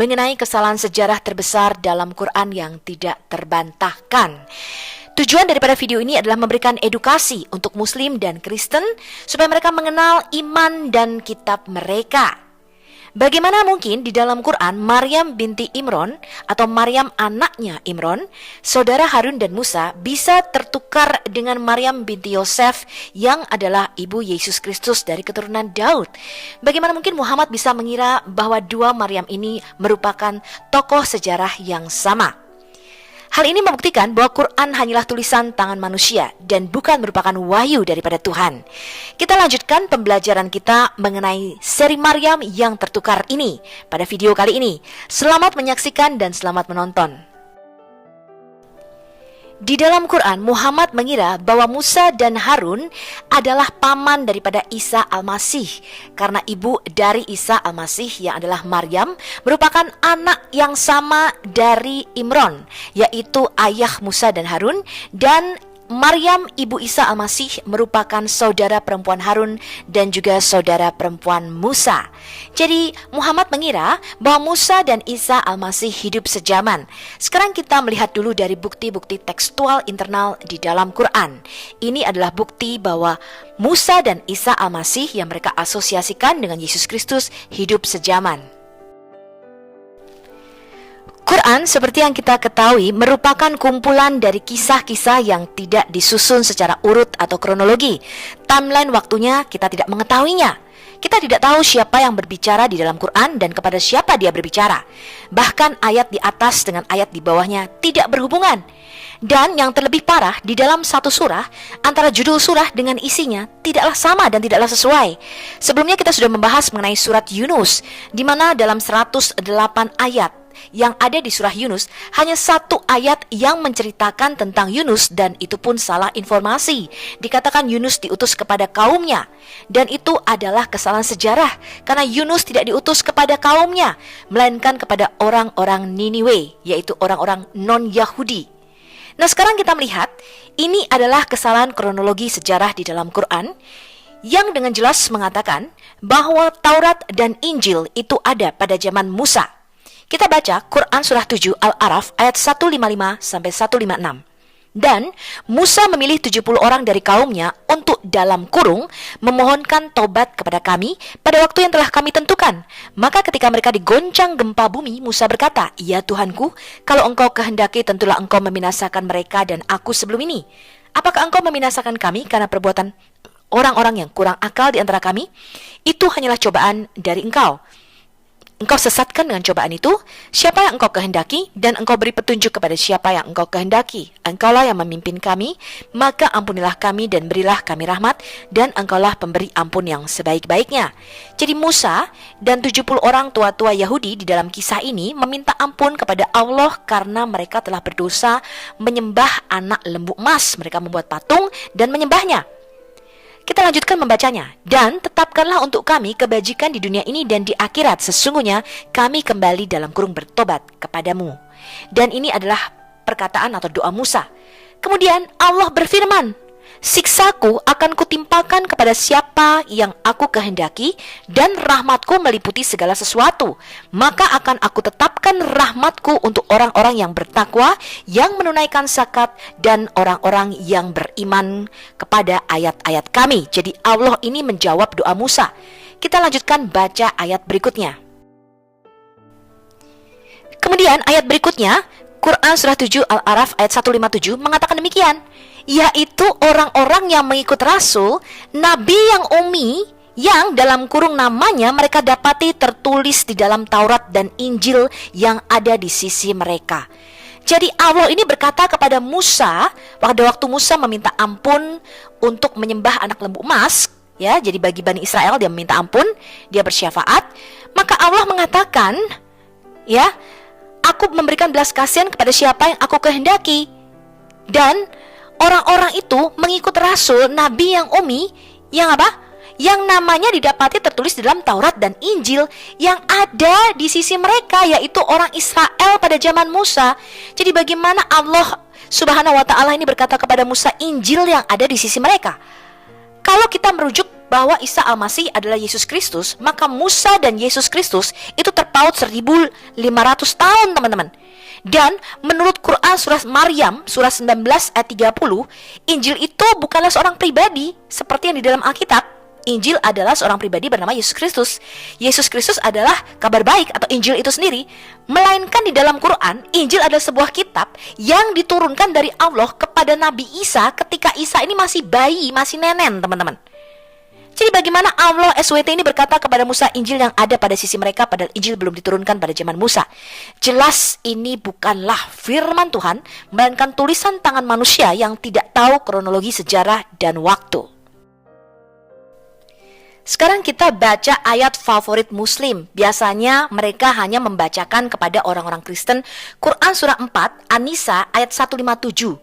mengenai kesalahan sejarah terbesar dalam Quran yang tidak terbantahkan. Tujuan daripada video ini adalah memberikan edukasi untuk Muslim dan Kristen supaya mereka mengenal iman dan kitab mereka. Bagaimana mungkin di dalam Quran Maryam binti Imran atau Maryam anaknya Imran, saudara Harun dan Musa bisa tertukar dengan Maryam binti Yosef yang adalah ibu Yesus Kristus dari keturunan Daud? Bagaimana mungkin Muhammad bisa mengira bahwa dua Maryam ini merupakan tokoh sejarah yang sama? Hal ini membuktikan bahwa Quran hanyalah tulisan tangan manusia dan bukan merupakan wahyu daripada Tuhan. Kita lanjutkan pembelajaran kita mengenai seri Maryam yang tertukar ini pada video kali ini. Selamat menyaksikan dan selamat menonton. Di dalam Quran, Muhammad mengira bahwa Musa dan Harun adalah paman daripada Isa Al-Masih karena ibu dari Isa Al-Masih yang adalah Maryam merupakan anak yang sama dari Imran, yaitu ayah Musa dan Harun, dan Maryam ibu Isa Al-Masih merupakan saudara perempuan Harun dan juga saudara perempuan Musa. Jadi Muhammad mengira bahwa Musa dan Isa Al-Masih hidup sejaman. Sekarang kita melihat dulu dari bukti-bukti tekstual internal di dalam Quran. Ini adalah bukti bahwa Musa dan Isa Al-Masih yang mereka asosiasikan dengan Yesus Kristus hidup sejaman. Quran seperti yang kita ketahui merupakan kumpulan dari kisah-kisah yang tidak disusun secara urut atau kronologi. Timeline waktunya kita tidak mengetahuinya. Kita tidak tahu siapa yang berbicara di dalam Quran dan kepada siapa dia berbicara. Bahkan ayat di atas dengan ayat di bawahnya tidak berhubungan. Dan yang terlebih parah, di dalam satu surah, antara judul surah dengan isinya tidaklah sama dan tidaklah sesuai. Sebelumnya kita sudah membahas mengenai surat Yunus, di mana dalam 108 ayat yang ada di surah Yunus, hanya satu ayat yang menceritakan tentang Yunus dan itu pun salah informasi. Dikatakan Yunus diutus kepada kaumnya, dan itu adalah kesalahan sejarah karena Yunus tidak diutus kepada kaumnya, melainkan kepada orang-orang Niniwe, yaitu orang-orang non-Yahudi. Nah, sekarang kita melihat ini adalah kesalahan kronologi sejarah di dalam Quran yang dengan jelas mengatakan bahwa Taurat dan Injil itu ada pada zaman Musa. Kita baca Quran surah 7 Al-A'raf ayat 155 sampai 156. Dan Musa memilih 70 orang dari kaumnya untuk dalam kurung memohonkan tobat kepada kami pada waktu yang telah kami tentukan. Maka ketika mereka digoncang gempa bumi, Musa berkata, "Ya Tuhanku, kalau engkau kehendaki tentulah engkau membinasakan mereka dan aku sebelum ini. Apakah engkau membinasakan kami karena perbuatan orang-orang yang kurang akal di antara kami? Itu hanyalah cobaan dari engkau. Engkau sesatkan dengan cobaan itu siapa yang engkau kehendaki, dan engkau beri petunjuk kepada siapa yang engkau kehendaki. Engkaulah yang memimpin kami, maka ampunilah kami dan berilah kami rahmat, dan engkaulah pemberi ampun yang sebaik-baiknya." Jadi Musa dan 70 orang tua-tua Yahudi di dalam kisah ini meminta ampun kepada Allah karena mereka telah berdosa menyembah anak lembu emas. Mereka membuat patung dan menyembahnya. Kita lanjutkan membacanya. Dan tetapkanlah untuk kami kebajikan di dunia ini dan di akhirat. Sesungguhnya kami kembali dalam kurung bertobat kepadamu. Dan ini adalah perkataan atau doa Musa. Kemudian Allah berfirman, "Siksaku akan kutimpakan kepada siapa yang aku kehendaki, dan rahmatku meliputi segala sesuatu. Maka akan aku tetapkan rahmatku untuk orang-orang yang bertakwa, yang menunaikan zakat, dan orang-orang yang beriman kepada ayat-ayat kami." Jadi Allah ini menjawab doa Musa. Kita lanjutkan baca ayat berikutnya. Kemudian ayat berikutnya, Quran surah 7 Al-A'raf ayat 157 mengatakan demikian, yaitu orang-orang yang mengikut Rasul, Nabi yang ummi, yang dalam kurung namanya mereka dapati tertulis di dalam Taurat dan Injil yang ada di sisi mereka. Jadi Allah ini berkata kepada Musa, pada waktu Musa meminta ampun untuk menyembah anak lembu emas, ya, jadi bagi Bani Israel dia meminta ampun, dia bersyafaat, maka Allah mengatakan, ya, aku memberikan belas kasihan kepada siapa yang aku kehendaki. Dan orang-orang itu mengikut Rasul, Nabi yang ummi, yang apa? Yang namanya didapati tertulis di dalam Taurat dan Injil yang ada di sisi mereka, yaitu orang Israel pada zaman Musa. Jadi bagaimana Allah Subhanahu wa ta'ala ini berkata kepada Musa Injil yang ada di sisi mereka? Kalau kita merujuk bahwa Isa Al-Masih adalah Yesus Kristus, maka Musa dan Yesus Kristus itu terpakai paut 1500 tahun teman-teman. Dan menurut Quran surah Maryam surah 19 ayat 30, Injil itu bukanlah seorang pribadi seperti yang di dalam Alkitab. Injil adalah seorang pribadi bernama Yesus Kristus. Yesus Kristus adalah kabar baik atau Injil itu sendiri. Melainkan di dalam Quran, Injil adalah sebuah kitab yang diturunkan dari Allah kepada Nabi Isa ketika Isa ini masih bayi, masih nenen teman-teman. Jadi bagaimana Allah SWT ini berkata kepada Musa Injil yang ada pada sisi mereka, padahal Injil belum diturunkan pada zaman Musa. Jelas ini bukanlah firman Tuhan, melainkan tulisan tangan manusia yang tidak tahu kronologi sejarah dan waktu. Sekarang kita baca ayat favorit Muslim. Biasanya mereka hanya membacakan kepada orang-orang Kristen Quran surah 4 An-Nisa ayat 157.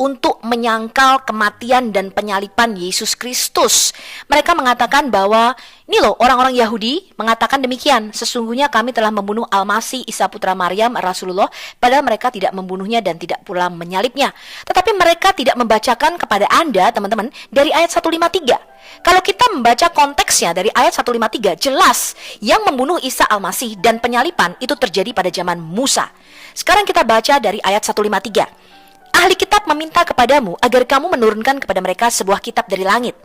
Untuk menyangkal kematian dan penyaliban Yesus Kristus. Mereka mengatakan bahwa, ini loh orang-orang Yahudi mengatakan demikian, sesungguhnya kami telah membunuh Al-Masih Isa putra Maryam Rasulullah, padahal mereka tidak membunuhnya dan tidak pula menyalibnya. Tetapi mereka tidak membacakan kepada Anda teman-teman dari ayat 153. Kalau kita membaca konteksnya dari ayat 153, jelas yang membunuh Isa Al-Masih dan penyaliban itu terjadi pada zaman Musa. Sekarang kita baca dari ayat 153. Ahli kitab meminta kepadamu agar kamu menurunkan kepada mereka sebuah kitab dari langit.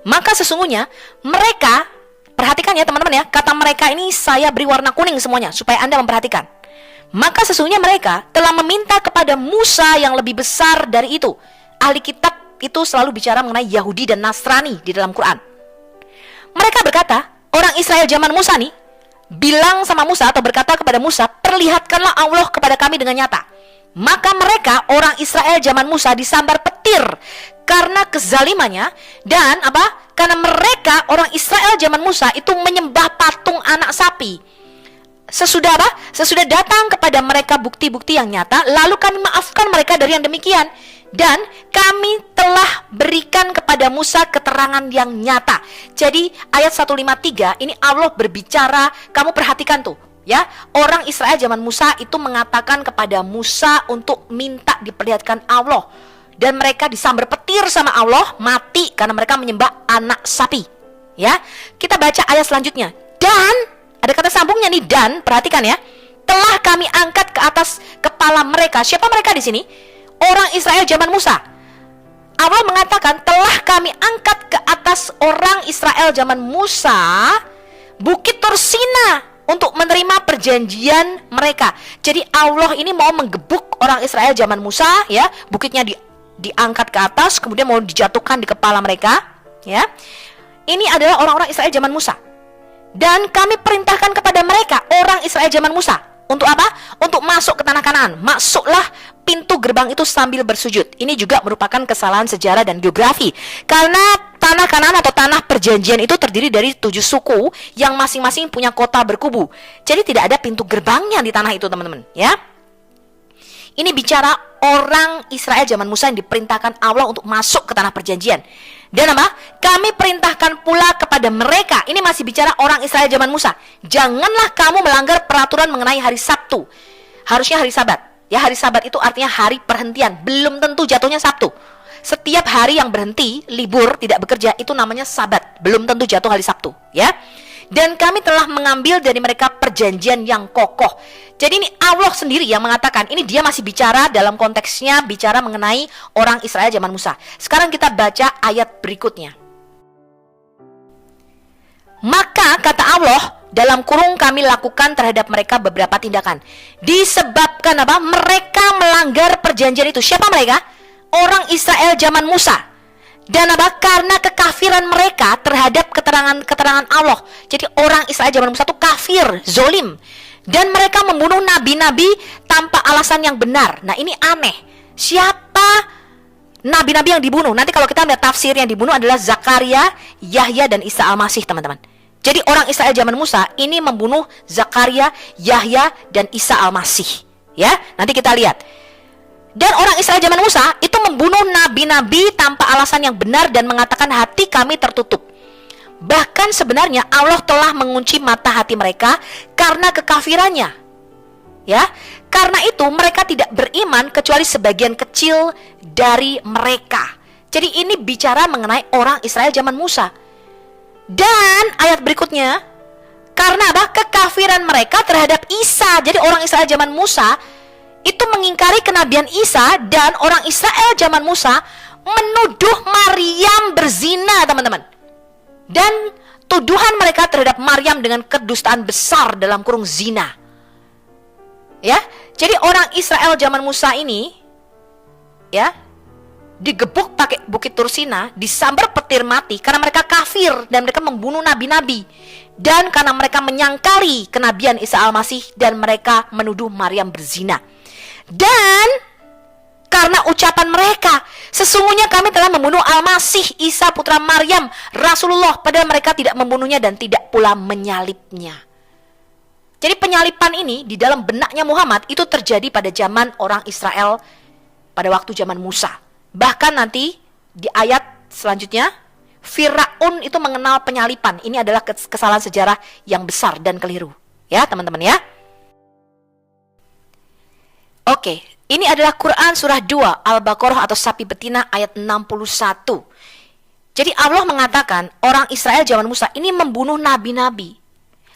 Maka sesungguhnya mereka, perhatikan ya teman-teman ya, kata mereka ini saya beri warna kuning semuanya supaya Anda memperhatikan. Maka sesungguhnya mereka telah meminta kepada Musa yang lebih besar dari itu. Ahli kitab itu selalu bicara mengenai Yahudi dan Nasrani di dalam Quran. Mereka berkata, orang Israel zaman Musa nih bilang sama Musa atau berkata kepada Musa, perlihatkanlah Allah kepada kami dengan nyata. Maka mereka orang Israel zaman Musa disambar petir karena kezalimannya dan apa? Karena mereka orang Israel zaman Musa itu menyembah patung anak sapi. Sesudah apa? Sesudah datang kepada mereka bukti-bukti yang nyata, lalu kami maafkan mereka dari yang demikian. Dan kami telah berikan kepada Musa keterangan yang nyata. Jadi ayat 153 ini Allah berbicara, kamu perhatikan tuh. Ya, orang Israel zaman Musa itu mengatakan kepada Musa untuk minta diperlihatkan Allah. Dan mereka disambar petir sama Allah, mati karena mereka menyembah anak sapi. Ya, kita baca ayat selanjutnya. Dan, ada kata sambungnya nih, dan, perhatikan ya. Telah kami angkat ke atas kepala mereka. Siapa mereka di sini? Orang Israel zaman Musa. Allah mengatakan, telah kami angkat ke atas orang Israel zaman Musa Bukit Torsina untuk menerima perjanjian mereka. Jadi Allah ini mau menggebuk orang Israel zaman Musa, ya, bukitnya diangkat ke atas, kemudian mau dijatuhkan di kepala mereka, ya. Ini adalah orang-orang Israel zaman Musa. Dan kami perintahkan kepada mereka, orang Israel zaman Musa, untuk apa? Untuk masuk ke tanah Kanaan. Masuklah pintu gerbang itu sambil bersujud. Ini juga merupakan kesalahan sejarah dan geografi. Karena tanah Kanaan atau tanah perjanjian itu terdiri dari 7 suku yang masing-masing punya kota berkubu. Jadi tidak ada pintu gerbangnya di tanah itu, teman-teman, ya. Ini bicara orang Israel zaman Musa yang diperintahkan Allah untuk masuk ke tanah perjanjian. Dan apa? Kami perintahkan pula kepada mereka. Ini masih bicara orang Israel zaman Musa. Janganlah kamu melanggar peraturan mengenai hari Sabtu. Harusnya hari Sabat. Ya, hari Sabat itu artinya hari perhentian. Belum tentu jatuhnya Sabtu. Setiap hari yang berhenti, libur, tidak bekerja, itu namanya Sabat. Belum tentu jatuh hari Sabtu, ya. Dan kami telah mengambil dari mereka perjanjian yang kokoh. Jadi ini Allah sendiri yang mengatakan. Ini dia masih bicara dalam konteksnya, bicara mengenai orang Israel zaman Musa. Sekarang kita baca ayat berikutnya. Maka kata Allah, dalam kurung kami lakukan terhadap mereka beberapa tindakan. Disebabkan apa? Mereka melanggar perjanjian itu. Siapa mereka? Orang Israel zaman Musa. Dan apa? Karena kekafiran mereka terhadap keterangan Allah. Jadi orang Israel zaman Musa itu kafir, zolim. Dan mereka membunuh nabi-nabi tanpa alasan yang benar. Nah, ini aneh. Siapa nabi-nabi yang dibunuh? Nanti kalau kita lihat tafsir, yang dibunuh adalah Zakaria, Yahya, dan Isa Al-Masih, teman-teman. Jadi orang Israel zaman Musa ini membunuh Zakaria, Yahya, dan Isa Al-Masih. Ya, nanti kita lihat. Dan orang Israel zaman Musa itu membunuh nabi-nabi tanpa alasan yang benar dan mengatakan hati kami tertutup. Bahkan sebenarnya Allah telah mengunci mata hati mereka karena kekafirannya. Ya, karena itu mereka tidak beriman kecuali sebagian kecil dari mereka. Jadi ini bicara mengenai orang Israel zaman Musa. Dan ayat berikutnya, Karena apa? Kekafiran mereka terhadap Isa. Jadi orang Israel zaman Musa itu mengingkari kenabian Isa, dan orang Israel zaman Musa menuduh Maryam berzina, teman-teman. Dan tuduhan mereka terhadap Maryam dengan kedustaan besar dalam kurung zina. Ya, jadi orang Israel zaman Musa ini ya digebuk pakai bukit Tursina, disambar petir mati karena mereka kafir dan mereka membunuh nabi-nabi, dan karena mereka menyangkali kenabian Isa Al-Masih dan mereka menuduh Maryam berzina. Dan karena ucapan mereka, sesungguhnya kami telah membunuh Al-Masih Isa putra Maryam Rasulullah, padahal mereka tidak membunuhnya dan tidak pula menyalibnya. Jadi penyalipan ini di dalam benaknya Muhammad itu terjadi pada zaman orang Israel pada waktu zaman Musa. Bahkan nanti di ayat selanjutnya, Firaun itu mengenal penyalipan. Ini adalah kesalahan sejarah yang besar dan keliru. Ya teman-teman ya. Oke, ini adalah Quran surah 2 Al-Baqarah atau sapi betina ayat 61. Jadi Allah mengatakan orang Israel zaman Musa ini membunuh nabi-nabi.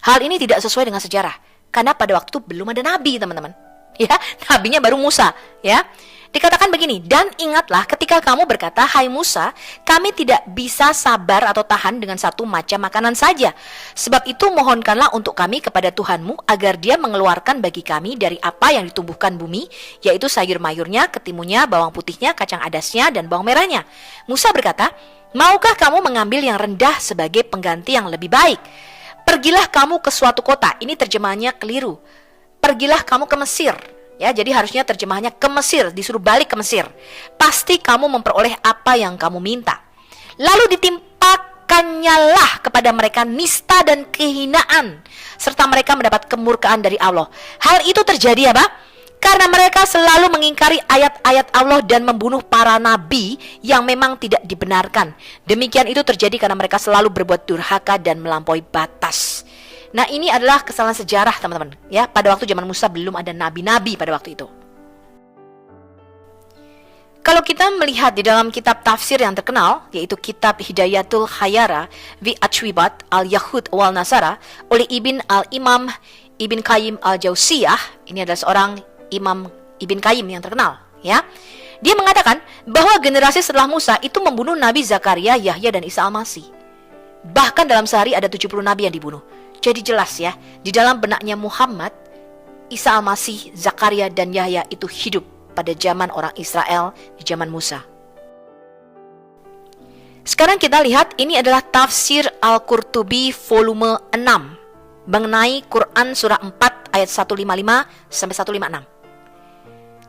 Hal ini tidak sesuai dengan sejarah, karena pada waktu itu belum ada nabi, teman-teman. Ya, nabinya baru Musa, ya. Dikatakan begini, dan ingatlah ketika kamu berkata, hai Musa, kami tidak bisa sabar atau tahan dengan satu macam makanan saja. Sebab itu mohonkanlah untuk kami kepada Tuhanmu, agar dia mengeluarkan bagi kami dari apa yang ditumbuhkan bumi, yaitu sayur mayurnya, ketimunya, bawang putihnya, kacang adasnya, dan bawang merahnya. Musa berkata, maukah kamu mengambil yang rendah sebagai pengganti yang lebih baik? Pergilah kamu ke suatu kota. Ini terjemahannya keliru. Pergilah kamu ke Mesir. Ya, jadi harusnya terjemahannya ke Mesir, disuruh balik ke Mesir. Pasti kamu memperoleh apa yang kamu minta. Lalu ditimpakannya kepada mereka nista dan kehinaan, serta mereka mendapat kemurkaan dari Allah. Hal itu terjadi apa? Karena mereka selalu mengingkari ayat-ayat Allah dan membunuh para nabi yang memang tidak dibenarkan. Demikian itu terjadi karena mereka selalu berbuat durhaka dan melampaui batas. Nah, ini adalah kesalahan sejarah, teman-teman. Ya, pada waktu zaman Musa belum ada nabi-nabi pada waktu itu. Kalau kita melihat di dalam kitab tafsir yang terkenal, yaitu kitab Hidayatul Hayara fi Atwibat al-Yahud wal Nasara oleh Ibn al-Imam Ibn Qayyim al-Jauziyah, ini adalah seorang Imam Ibn Qayyim yang terkenal, ya. Dia mengatakan bahwa generasi setelah Musa itu membunuh Nabi Zakaria, Yahya, dan Isa Al-Masih. Bahkan dalam sehari ada 70 nabi yang dibunuh. Jadi jelas ya, di dalam benaknya Muhammad, Isa Al-Masih, Zakaria, dan Yahya itu hidup pada zaman orang Israel di zaman Musa. Sekarang kita lihat, ini adalah tafsir Al-Qurtubi volume 6 mengenai Quran surah 4 ayat 155 sampai 156.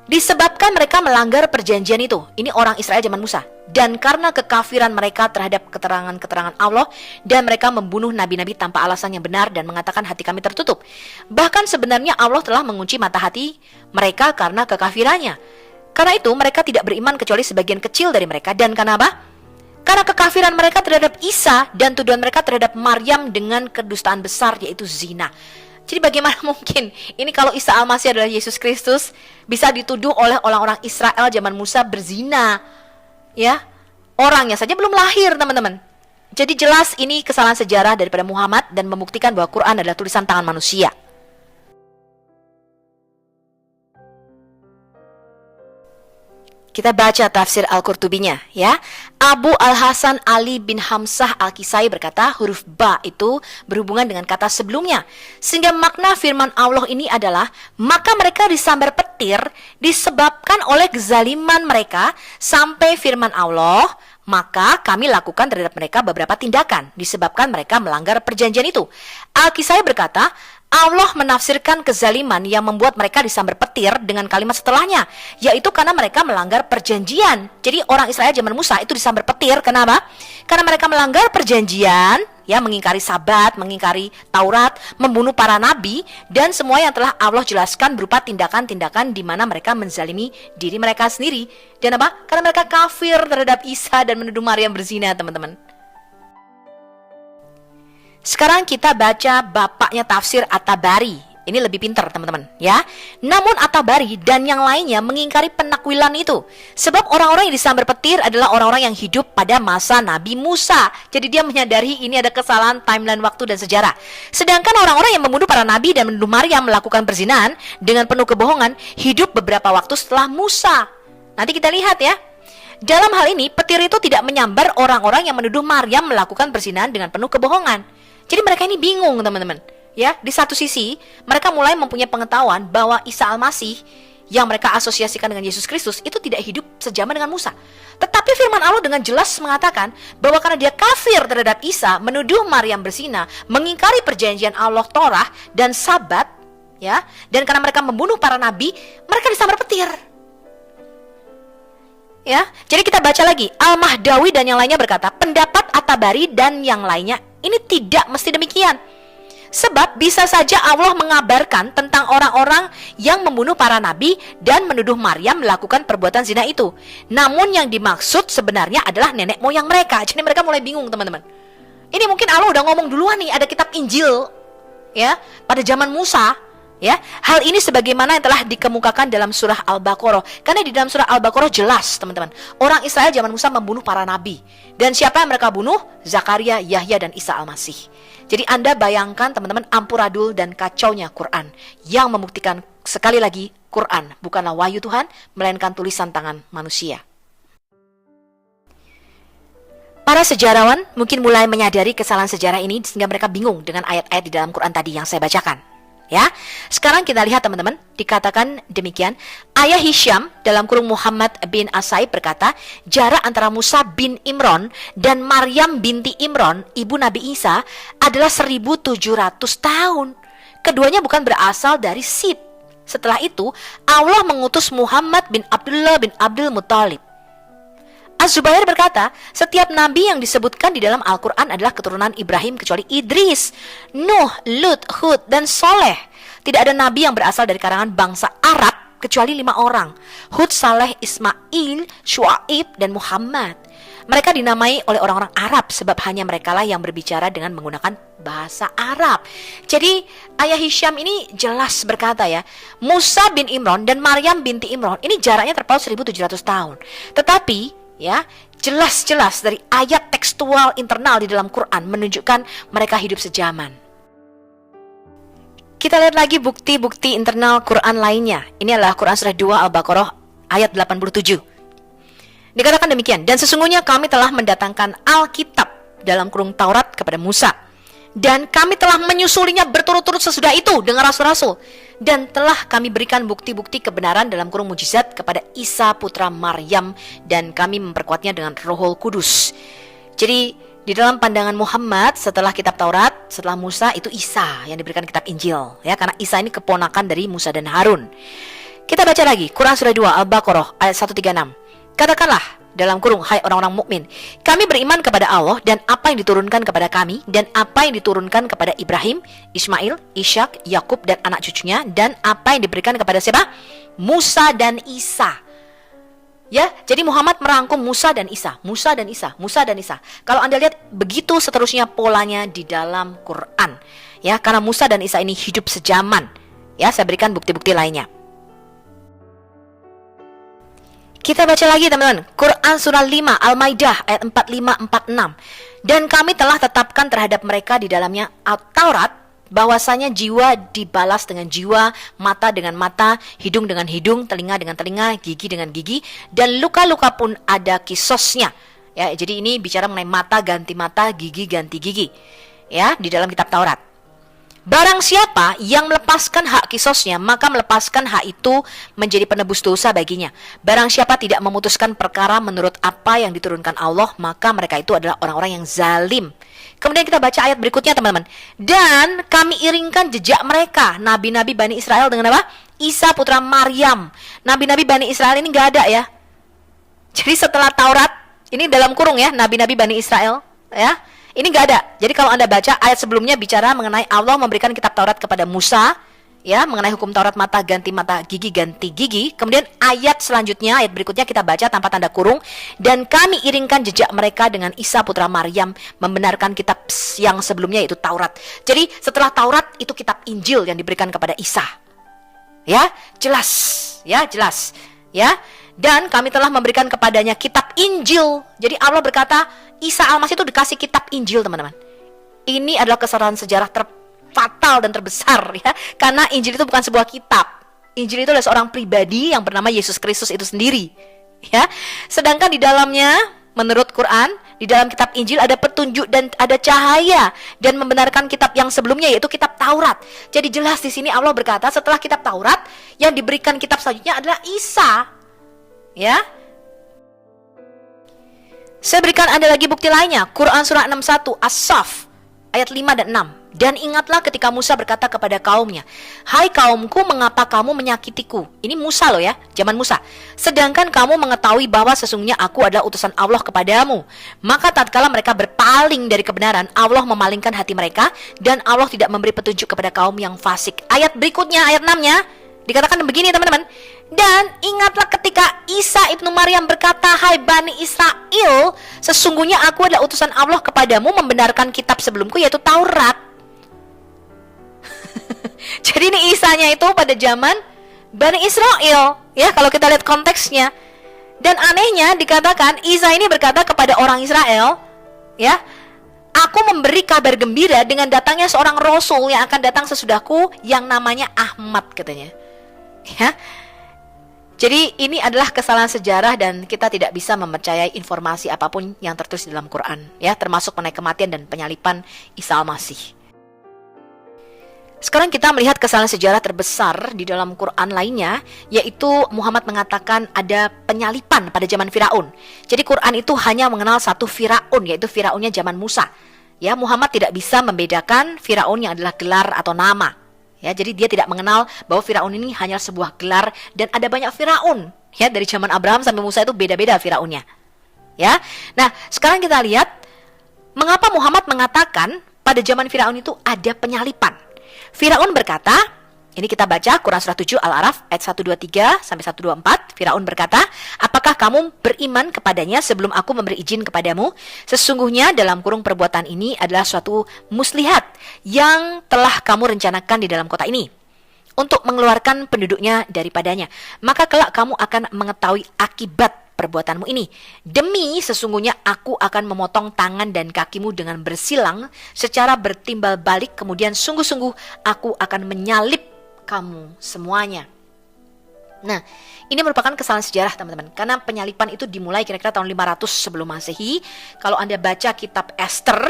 Disebabkan mereka melanggar perjanjian itu, ini orang Israel zaman Musa, dan karena kekafiran mereka terhadap keterangan-keterangan Allah, dan mereka membunuh nabi-nabi tanpa alasan yang benar dan mengatakan hati kami tertutup. Bahkan sebenarnya Allah telah mengunci mata hati mereka karena kekafirannya. Karena itu mereka tidak beriman kecuali sebagian kecil dari mereka. Dan karena apa? Karena kekafiran mereka terhadap Isa dan tuduhan mereka terhadap Maryam dengan kedustaan besar, yaitu zina. Jadi bagaimana mungkin ini kalau Isa Al-Masih adalah Yesus Kristus bisa dituduh oleh orang-orang Israel zaman Musa berzina? Ya, orangnya saja belum lahir, teman-teman. Jadi jelas ini kesalahan sejarah daripada Muhammad dan membuktikan bahwa Quran adalah tulisan tangan manusia. Kita baca tafsir Al-Qurtubinya, ya. Abu Al-Hasan Ali bin Hamzah Al-Kisai berkata, huruf ba itu berhubungan dengan kata sebelumnya. Sehingga makna firman Allah ini adalah, maka mereka disambar petir disebabkan oleh kezaliman mereka sampai firman Allah, maka kami lakukan terhadap mereka beberapa tindakan disebabkan mereka melanggar perjanjian itu. Al-Kisai berkata, Allah menafsirkan kezaliman yang membuat mereka disambar petir dengan kalimat setelahnya, yaitu karena mereka melanggar perjanjian. Jadi orang Israel zaman Musa itu disambar petir, kenapa? Karena mereka melanggar perjanjian, ya, mengingkari Sabat, mengingkari Taurat, membunuh para nabi, dan semua yang telah Allah jelaskan berupa tindakan-tindakan di mana mereka menzalimi diri mereka sendiri. Dan apa? Karena mereka kafir terhadap Isa dan menuduh Maryam berzina, teman-teman. Sekarang kita baca bapaknya tafsir At-Tabari, Ini lebih pintar teman-teman ya. Namun At-Tabari dan yang lainnya mengingkari penakwilan itu. Sebab orang-orang yang disambar petir adalah orang-orang yang hidup pada masa Nabi Musa. Jadi dia menyadari ini ada kesalahan timeline waktu dan sejarah. Sedangkan orang-orang yang membunuh para nabi dan menuduh Maryam melakukan perzinahan dengan penuh kebohongan hidup beberapa waktu setelah Musa. Nanti kita lihat ya. Dalam hal ini petir itu tidak menyambar orang-orang yang menuduh Maryam melakukan perzinahan dengan penuh kebohongan. Jadi mereka ini bingung teman-teman. Ya, di satu sisi mereka mulai mempunyai pengetahuan bahwa Isa Al-Masih yang mereka asosiasikan dengan Yesus Kristus itu tidak hidup sejaman dengan Musa. Tetapi firman Allah dengan jelas mengatakan bahwa karena dia kafir terhadap Isa, menuduh Maryam berzina, mengingkari perjanjian Allah Torah dan Sabat, ya, dan karena mereka membunuh para nabi, mereka disambar petir. Ya, jadi kita baca lagi. Al-Mahdawi dan yang lainnya berkata, pendapat At-Tabari dan yang lainnya ini tidak mesti demikian. Sebab bisa saja Allah mengabarkan tentang orang-orang yang membunuh para nabi dan menuduh Maryam melakukan perbuatan zina itu. Namun yang dimaksud sebenarnya adalah nenek moyang mereka. Jadi mereka mulai bingung teman-teman. Ini mungkin Allah udah ngomong duluan nih, ada kitab Injil ya pada zaman Musa. Ya, hal ini sebagaimana yang telah dikemukakan dalam surah Al-Baqarah. Karena di dalam surah Al-Baqarah jelas teman-teman, orang Israel zaman Musa membunuh para nabi. Dan siapa yang mereka bunuh? Zakaria, Yahya, dan Isa Al-Masih. Jadi Anda bayangkan teman-teman ampuradul dan kacaunya Quran, yang membuktikan sekali lagi Quran bukanlah wahyu Tuhan, melainkan tulisan tangan manusia. Para sejarawan mungkin mulai menyadari kesalahan sejarah ini sehingga mereka bingung dengan ayat-ayat di dalam Quran tadi yang saya bacakan. Ya, sekarang kita lihat teman-teman, dikatakan demikian. Ayah Hisham dalam kurung Muhammad bin Asaib berkata, jarak antara Musa bin Imran dan Maryam binti Imran, ibu Nabi Isa, adalah 1700 tahun. Keduanya bukan berasal dari Sid. Setelah itu, Allah mengutus Muhammad bin Abdullah bin Abdul Muttalib. Az-Zubair berkata, setiap nabi yang disebutkan di dalam Al-Quran adalah keturunan Ibrahim kecuali Idris, Nuh, Lut, Hud, dan Soleh. Tidak ada nabi yang berasal dari kalangan bangsa Arab kecuali 5 orang, Hud, Saleh, Ismail, Syuaib, dan Muhammad. Mereka dinamai oleh orang-orang Arab sebab hanya merekalah yang berbicara dengan menggunakan bahasa Arab. Jadi ayah Hisham ini jelas berkata ya, Musa bin Imran dan Maryam binti Imran ini jaraknya terpaut 1700 tahun. Tetapi ya, jelas-jelas dari ayat tekstual internal di dalam Quran menunjukkan mereka hidup sejaman. Kita lihat lagi bukti-bukti internal Quran lainnya. Ini adalah Quran surah 2 Al-Baqarah ayat 87. Dikatakan demikian, dan sesungguhnya kami telah mendatangkan Alkitab dalam kurung Taurat kepada Musa, dan kami telah menyusulinya berturut-turut sesudah itu dengan rasul-rasul, dan telah kami berikan bukti-bukti kebenaran dalam kurung mujizat kepada Isa putra Maryam, dan kami memperkuatnya dengan Rohul Kudus. Jadi di dalam pandangan Muhammad, setelah kitab Taurat, setelah Musa itu Isa yang diberikan kitab Injil, ya, karena Isa ini keponakan dari Musa dan Harun. Kita baca lagi Quran surah 2 Al-Baqarah ayat 136. Katakanlah dalam kurung, hai orang-orang mukmin, kami beriman kepada Allah dan apa yang diturunkan kepada kami dan apa yang diturunkan kepada Ibrahim, Ismail, Ishak, Yakub dan anak cucunya, dan apa yang diberikan kepada siapa? Musa dan Isa. Ya, jadi Muhammad merangkum Musa dan Isa, Musa dan Isa, Musa dan Isa. Kalau Anda lihat begitu seterusnya polanya di dalam Quran. Ya, karena Musa dan Isa ini hidup sejaman. Ya, saya berikan bukti-bukti lainnya. Kita baca lagi teman-teman, Quran surah 5 Al-Maidah ayat 45-46. Dan kami telah tetapkan terhadap mereka di dalamnya Taurat, bahwasanya jiwa dibalas dengan jiwa, mata dengan mata, hidung dengan hidung, telinga dengan telinga, gigi dengan gigi, dan luka-luka pun ada kisosnya. Ya, jadi ini bicara mengenai mata ganti mata, gigi ganti gigi. Ya, di dalam kitab Taurat. Barang siapa yang melepaskan hak kisosnya, maka melepaskan hak itu menjadi penebus dosa baginya. Barang siapa tidak memutuskan perkara menurut apa yang diturunkan Allah, maka mereka itu adalah orang-orang yang zalim. Kemudian kita baca ayat berikutnya teman-teman. Dan kami iringkan jejak mereka, nabi-nabi Bani Israel dengan apa? Isa putra Maryam. Nabi-nabi Bani Israel ini gak ada ya. Jadi setelah Taurat, ini dalam kurung ya, nabi-nabi Bani Israel ya. Ini nggak ada. Jadi kalau Anda baca ayat sebelumnya bicara mengenai Allah memberikan kitab Taurat kepada Musa, ya, mengenai hukum Taurat mata gigi ganti gigi. Kemudian ayat selanjutnya, ayat berikutnya kita baca tanpa tanda kurung, dan kami iringkan jejak mereka dengan Isa putra Maryam, membenarkan kitab yang sebelumnya yaitu Taurat. Jadi setelah Taurat itu kitab Injil yang diberikan kepada Isa. Ya, jelas, ya. Dan kami telah memberikan kepadanya kitab Injil. Jadi Allah berkata, Isa Al-Masih itu dikasih kitab Injil, teman-teman. Ini adalah kesalahan sejarah fatal dan terbesar, ya, karena Injil itu bukan sebuah kitab. Injil itu adalah seorang pribadi yang bernama Yesus Kristus itu sendiri, ya. Sedangkan di dalamnya, menurut Quran, di dalam kitab Injil ada petunjuk dan ada cahaya dan membenarkan kitab yang sebelumnya yaitu kitab Taurat. Jadi jelas di sini Allah berkata setelah kitab Taurat yang diberikan kitab selanjutnya adalah Isa, ya. Saya berikan Anda lagi bukti lainnya, Quran surah 61 As-Saff ayat 5 dan 6. Dan ingatlah ketika Musa berkata kepada kaumnya, "Hai kaumku, mengapa kamu menyakitiku?" Ini Musa loh ya, zaman Musa. "Sedangkan kamu mengetahui bahwa sesungguhnya aku adalah utusan Allah kepadamu." Maka tatkala mereka berpaling dari kebenaran, Allah memalingkan hati mereka dan Allah tidak memberi petunjuk kepada kaum yang fasik. Ayat berikutnya, ayat 6-nya dikatakan begini, teman-teman. Dan ingatlah ketika Isa ibnu Maryam berkata, "Hai Bani Israel, sesungguhnya aku adalah utusan Allah kepadamu, membenarkan kitab sebelumku yaitu Taurat." Jadi ini Isanya itu pada zaman Bani Israel, ya, kalau kita lihat konteksnya. Dan anehnya dikatakan Isa ini berkata kepada orang Israel, ya, "Aku memberi kabar gembira dengan datangnya seorang rasul yang akan datang sesudahku yang namanya Ahmad," katanya. Ya. Jadi ini adalah kesalahan sejarah dan kita tidak bisa mempercayai informasi apapun yang tertulis di dalam Quran, ya, termasuk mengenai kematian dan penyalipan Isa Al-Masih. Sekarang kita melihat kesalahan sejarah terbesar di dalam Quran lainnya, yaitu Muhammad mengatakan ada penyalipan pada zaman Firaun. Jadi Quran itu hanya mengenal satu Firaun, yaitu Firaunnya zaman Musa. Ya, Muhammad tidak bisa membedakan Firaun yang adalah gelar atau nama. Ya, jadi dia tidak mengenal bahwa Firaun ini hanya sebuah gelar dan ada banyak Firaun. Ya, dari zaman Abraham sampai Musa itu beda-beda Firaunnya. Ya. Nah, sekarang kita lihat mengapa Muhammad mengatakan pada zaman Firaun itu ada penyalipan. Firaun berkata, ini kita baca Quran surah 7 Al-A'raf ayat 123 sampai 124. Firaun berkata, "Apakah kamu beriman kepadanya sebelum aku memberi izin kepadamu? Sesungguhnya dalam kurung perbuatan ini adalah suatu muslihat yang telah kamu rencanakan di dalam kota ini untuk mengeluarkan penduduknya daripadanya. Maka kelak kamu akan mengetahui akibat perbuatanmu ini. Demi sesungguhnya aku akan memotong tangan dan kakimu dengan bersilang secara bertimbal balik, kemudian sungguh-sungguh aku akan menyalib kamu semuanya." Nah, ini merupakan kesalahan sejarah, teman-teman, karena penyalipan itu dimulai kira-kira tahun 500 sebelum Masehi. Kalau Anda baca kitab Esther,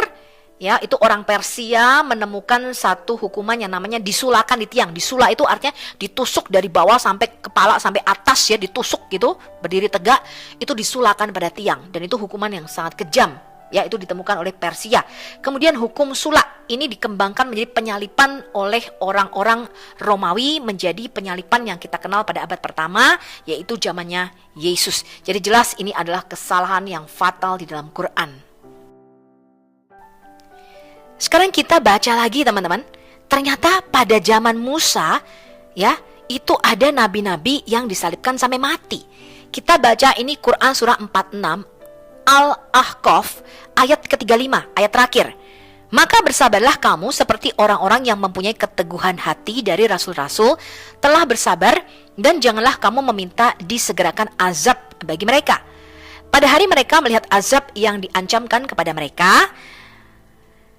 ya, itu orang Persia menemukan satu hukuman yang namanya disulakan di tiang. Disula itu artinya ditusuk dari bawah sampai kepala sampai atas, ya, ditusuk gitu, berdiri tegak, itu disulakan pada tiang, dan itu hukuman yang sangat kejam. Ya, itu ditemukan oleh Persia. Kemudian hukum sulak ini dikembangkan menjadi penyalipan oleh orang-orang Romawi, menjadi penyalipan yang kita kenal pada abad pertama, yaitu zamannya Yesus. Jadi jelas ini adalah kesalahan yang fatal di dalam Quran. Sekarang kita baca lagi, teman-teman. Ternyata pada zaman Musa, ya, itu ada nabi-nabi yang disalibkan sampai mati. Kita baca ini Quran surah 46 Al-Ahqaf ayat ke-35, ayat terakhir. "Maka bersabarlah kamu seperti orang-orang yang mempunyai keteguhan hati dari rasul-rasul telah bersabar, dan janganlah kamu meminta disegerakan azab bagi mereka. Pada hari mereka melihat azab yang diancamkan kepada mereka,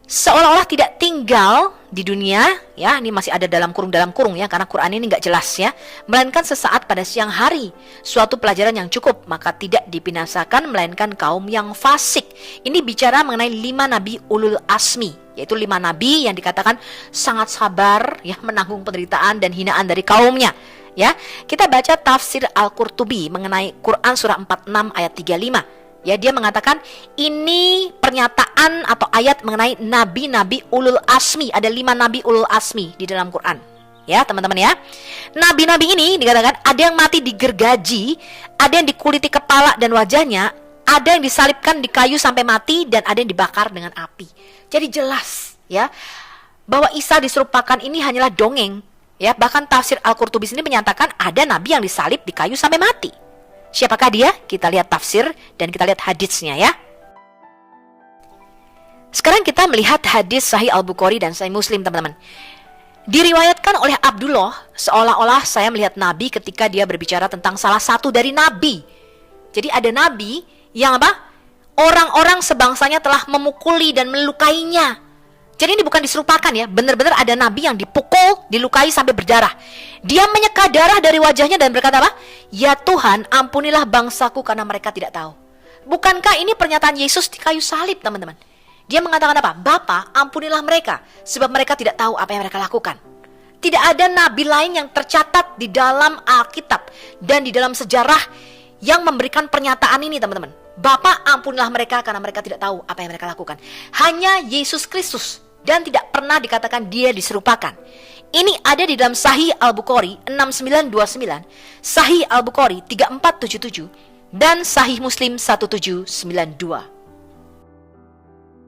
seolah-olah tidak tinggal di dunia," ya, ini masih ada dalam kurung ya, karena Quran ini nggak jelas, ya, "melainkan sesaat pada siang hari, suatu pelajaran yang cukup, maka tidak dibinasakan melainkan kaum yang fasik." Ini bicara mengenai 5 nabi ulul asmi, yaitu 5 nabi yang dikatakan sangat sabar, ya, menanggung penderitaan dan hinaan dari kaumnya. Ya, kita baca tafsir Al-Qurtubi mengenai Quran surah 46 ayat 35. Ya, dia mengatakan ini pernyataan atau ayat mengenai nabi-nabi ulul asmi. Ada 5 nabi ulul asmi di dalam Quran. Ya, teman-teman, ya. Nabi-nabi ini dikatakan ada yang mati digergaji, ada yang dikuliti kepala dan wajahnya, ada yang disalibkan di kayu sampai mati, dan ada yang dibakar dengan api. Jadi jelas, ya, bahwa Isa diserupakan ini hanyalah dongeng. Ya, bahkan tafsir Al-Qurtubi sini menyatakan ada nabi yang disalib di kayu sampai mati. Siapakah dia? Kita lihat tafsir dan kita lihat hadisnya ya. Sekarang kita melihat hadis Sahih Al-Bukhari dan Sahih Muslim, teman-teman. Diriwayatkan oleh Abdullah, seolah-olah saya melihat nabi ketika dia berbicara tentang salah satu dari nabi. Jadi ada nabi yang apa? Orang-orang sebangsanya telah memukuli dan melukainya. Jadi ini bukan diserupakan ya, benar-benar ada nabi yang dipukul, dilukai sampai berdarah. Dia menyeka darah dari wajahnya dan berkata apa? Ya Tuhan, ampunilah bangsaku karena mereka tidak tahu. Bukankah ini pernyataan Yesus di kayu salib, teman-teman? Dia mengatakan apa? Bapa, ampunilah mereka, sebab mereka tidak tahu apa yang mereka lakukan. Tidak ada nabi lain yang tercatat di dalam Alkitab dan di dalam sejarah yang memberikan pernyataan ini, teman-teman. Bapa, ampunilah mereka karena mereka tidak tahu apa yang mereka lakukan. Hanya Yesus Kristus, dan tidak pernah dikatakan dia diserupakan. Ini ada di dalam Sahih Al-Bukhari 6929, Sahih Al-Bukhari 3477, dan Sahih Muslim 1792.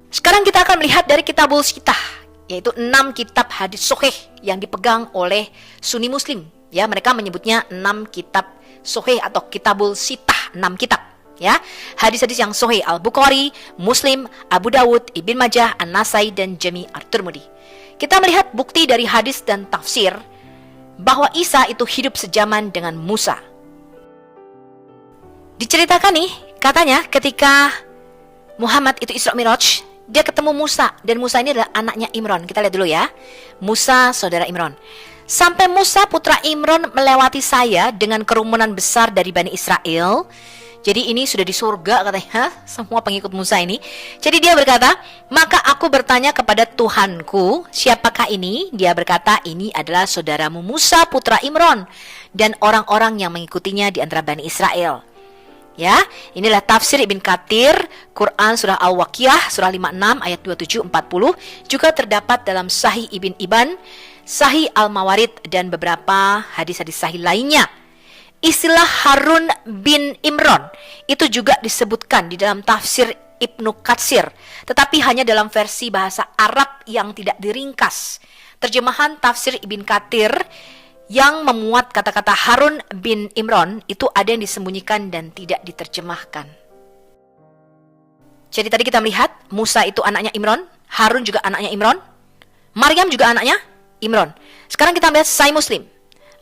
Sekarang kita akan melihat dari Kitabul Sitah, yaitu 6 kitab hadis sahih yang dipegang oleh Sunni Muslim. Ya, mereka menyebutnya 6 kitab sahih atau Kitabul Sitah, 6 kitab. Ya, hadis-hadis yang sahih Al-Bukhari, Muslim, Abu Dawud, Ibn Majah, An-Nasai, dan Jami' At-Tirmidzi. Kita melihat bukti dari hadis dan tafsir bahwa Isa itu hidup sejaman dengan Musa. Diceritakan nih, katanya ketika Muhammad itu Isra Miraj, dia ketemu Musa, dan Musa ini adalah anaknya Imran. Kita lihat dulu ya. Musa saudara Imran. Sampai Musa putra Imran melewati saya dengan kerumunan besar dari Bani Israel. Jadi ini sudah di surga katanya, semua pengikut Musa ini. Jadi dia berkata, maka aku bertanya kepada Tuhanku, siapakah ini? Dia berkata, ini adalah saudaramu Musa putra Imran dan orang-orang yang mengikutinya di antara Bani Israel. Ya, inilah tafsir Ibn Katsir, Quran surah Al-Waqiah surah 56 ayat 27-40, juga terdapat dalam Sahih Ibn Ibn, Sahih Al-Mawarid, dan beberapa hadis-hadis sahih lainnya. Istilah Harun bin Imran itu juga disebutkan di dalam tafsir Ibnu Katsir, tetapi hanya dalam versi bahasa Arab yang tidak diringkas. Terjemahan tafsir Ibn Katsir yang memuat kata-kata Harun bin Imran itu ada yang disembunyikan dan tidak diterjemahkan. Jadi tadi kita melihat Musa itu anaknya Imran, Harun juga anaknya Imran, Maryam juga anaknya Imran. Sekarang kita melihat Sahih Muslim.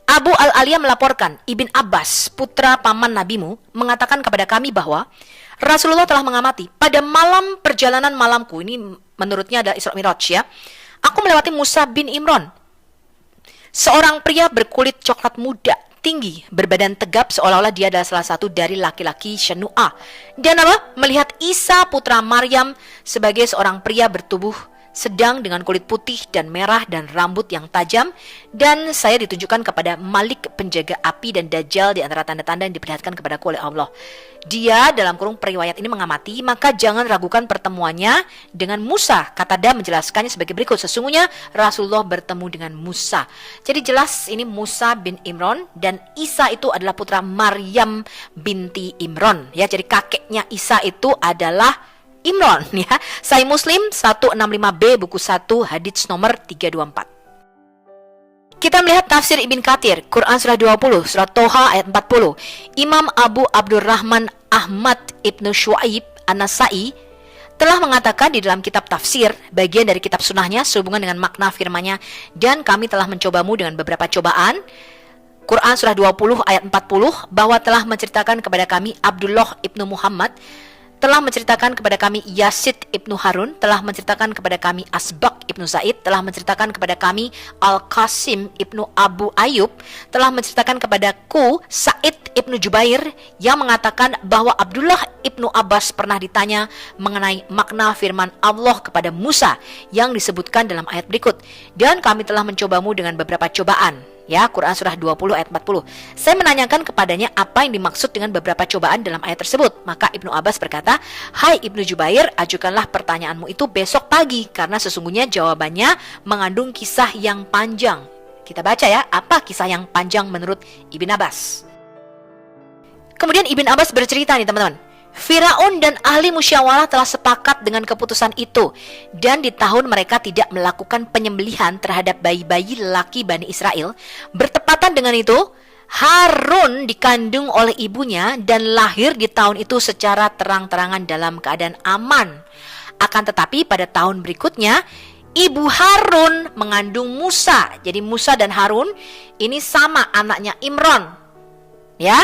Abu Al-Aliyah melaporkan, Ibn Abbas, putra paman nabimu, mengatakan kepada kami bahwa Rasulullah telah mengamati pada malam perjalanan malamku, ini menurutnya adalah Isra Miraj ya, aku melewati Musa bin Imran, seorang pria berkulit coklat muda, tinggi, berbadan tegap, seolah-olah dia adalah salah satu dari laki-laki Syanu'ah. Dan apa? Melihat Isa putra Maryam sebagai seorang pria bertubuh sedang dengan kulit putih dan merah dan rambut yang tajam, dan saya ditunjukkan kepada Malik penjaga api dan Dajjal di antara tanda-tanda yang diperlihatkan kepadaku oleh Allah. Dia dalam kurung periwayat ini mengamati, maka jangan ragukan pertemuannya dengan Musa. Kata dia menjelaskannya sebagai berikut, sesungguhnya Rasulullah bertemu dengan Musa. Jadi jelas ini Musa bin Imran, dan Isa itu adalah putra Maryam binti Imran. Ya, jadi kakeknya Isa itu adalah Imran ya. Sahih Muslim 165B buku 1 hadits nomor 324. Kita melihat tafsir Ibn Katsir, Quran surah 20, surah Toha ayat 40. Imam Abu Abdurrahman Ahmad Ibnu Shu'aib An-Nasai telah mengatakan di dalam kitab tafsir, bagian dari kitab sunnahnya sehubungan dengan makna firman-Nya, dan kami telah mencobamu dengan beberapa cobaan. Quran surah 20 ayat 40, bahwa telah menceritakan kepada kami Abdullah Ibnu Muhammad, telah menceritakan kepada kami Yazid Ibnu Harun, telah menceritakan kepada kami Asbaq Ibnu Zaid, telah menceritakan kepada kami Al-Qasim Ibnu Abu Ayyub, telah menceritakan kepadaku Sa'id Ibnu Jubair yang mengatakan bahwa Abdullah Ibnu Abbas pernah ditanya mengenai makna firman Allah kepada Musa yang disebutkan dalam ayat berikut, dan kami telah mencobamu dengan beberapa cobaan. Ya, Quran surah 20 ayat 40. Saya menanyakan kepadanya apa yang dimaksud dengan beberapa cobaan dalam ayat tersebut. Maka Ibnu Abbas berkata, hai Ibnu Jubair, ajukanlah pertanyaanmu itu besok pagi, karena sesungguhnya jawabannya mengandung kisah yang panjang. Kita baca ya, apa kisah yang panjang menurut Ibn Abbas. Kemudian Ibn Abbas bercerita nih teman-teman, Firaun dan ahli musyawarah telah sepakat dengan keputusan itu, dan di tahun mereka tidak melakukan penyembelihan terhadap bayi-bayi lelaki Bani Israel. Bertepatan dengan itu, Harun dikandung oleh ibunya dan lahir di tahun itu secara terang-terangan dalam keadaan aman. Akan tetapi pada tahun berikutnya, ibu Harun mengandung Musa. Jadi Musa dan Harun ini sama anaknya Imron. Ya.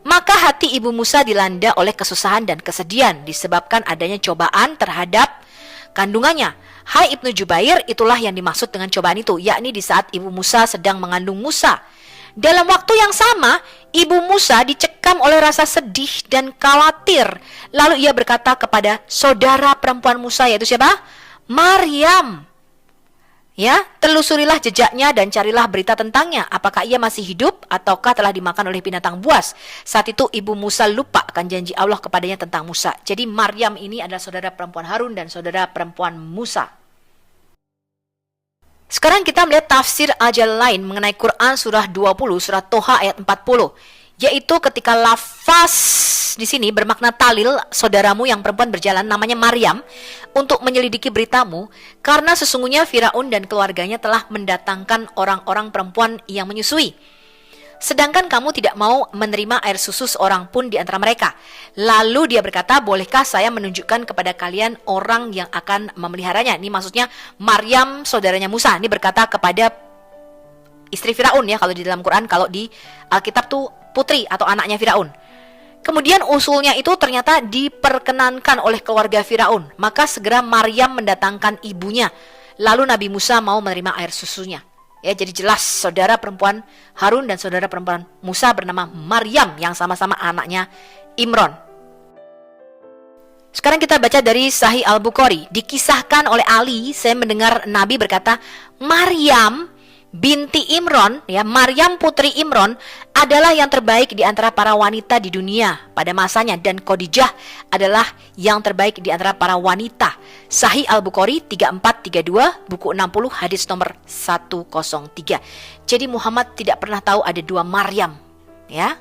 Maka hati ibu Musa dilanda oleh kesusahan dan kesedihan disebabkan adanya cobaan terhadap kandungannya. Hai Ibnu Jubair, itulah yang dimaksud dengan cobaan itu, yakni di saat ibu Musa sedang mengandung Musa. Dalam waktu yang sama, ibu Musa dicekam oleh rasa sedih dan khawatir. Lalu ia berkata kepada saudara perempuan Musa, yaitu siapa? Maryam. Ya, telusurilah jejaknya dan carilah berita tentangnya. Apakah ia masih hidup ataukah telah dimakan oleh binatang buas? Saat itu ibu Musa lupa akan janji Allah kepadanya tentang Musa. Jadi Maryam ini adalah saudara perempuan Harun dan saudara perempuan Musa. Sekarang kita melihat tafsir ajal lain mengenai Quran surah 20, surah Toha ayat 40. Yaitu ketika lafaz di sini bermakna talil, saudaramu yang perempuan berjalan namanya Maryam untuk menyelidiki beritamu, karena sesungguhnya Firaun dan keluarganya telah mendatangkan orang-orang perempuan yang menyusui. Sedangkan kamu tidak mau menerima air susu seorang pun di antara mereka. Lalu dia berkata, bolehkah saya menunjukkan kepada kalian orang yang akan memeliharanya? Ini maksudnya Maryam, saudaranya Musa. Ini berkata kepada istri Firaun ya, kalau di dalam Quran, kalau di Alkitab tuh putri atau anaknya Firaun. Kemudian usulnya itu ternyata diperkenankan oleh keluarga Firaun. Maka segera Maryam mendatangkan ibunya. Lalu Nabi Musa mau menerima air susunya. Ya, jadi jelas saudara perempuan Harun dan saudara perempuan Musa bernama Maryam yang sama-sama anaknya Imron. Sekarang kita baca dari Sahih Al-Bukhari. Dikisahkan oleh Ali, saya mendengar Nabi berkata, Maryam binti Imron, ya, Maryam putri Imron adalah yang terbaik di antara para wanita di dunia pada masanya, dan Khadijah adalah yang terbaik di antara para wanita. Sahih Al-Bukhari 3432, buku 60, hadis nomor 103. Jadi Muhammad tidak pernah tahu ada dua Maryam, ya.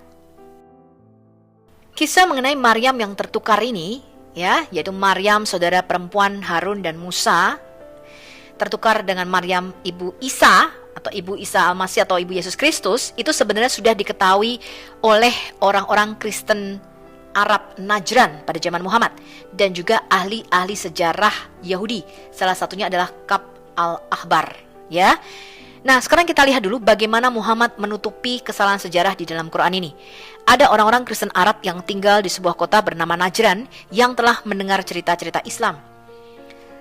Kisah mengenai Maryam yang tertukar ini, ya, yaitu Maryam saudara perempuan Harun dan Musa tertukar dengan Maryam ibu Isa atau ibu Isa Al-Masih atau ibu Yesus Kristus, itu sebenarnya sudah diketahui oleh orang-orang Kristen Arab Najran pada zaman Muhammad dan juga ahli-ahli sejarah Yahudi. Salah satunya adalah Ka'b al-Ahbar, ya. Nah, sekarang kita lihat dulu bagaimana Muhammad menutupi kesalahan sejarah di dalam Quran ini. Ada orang-orang Kristen Arab yang tinggal di sebuah kota bernama Najran yang telah mendengar cerita-cerita Islam.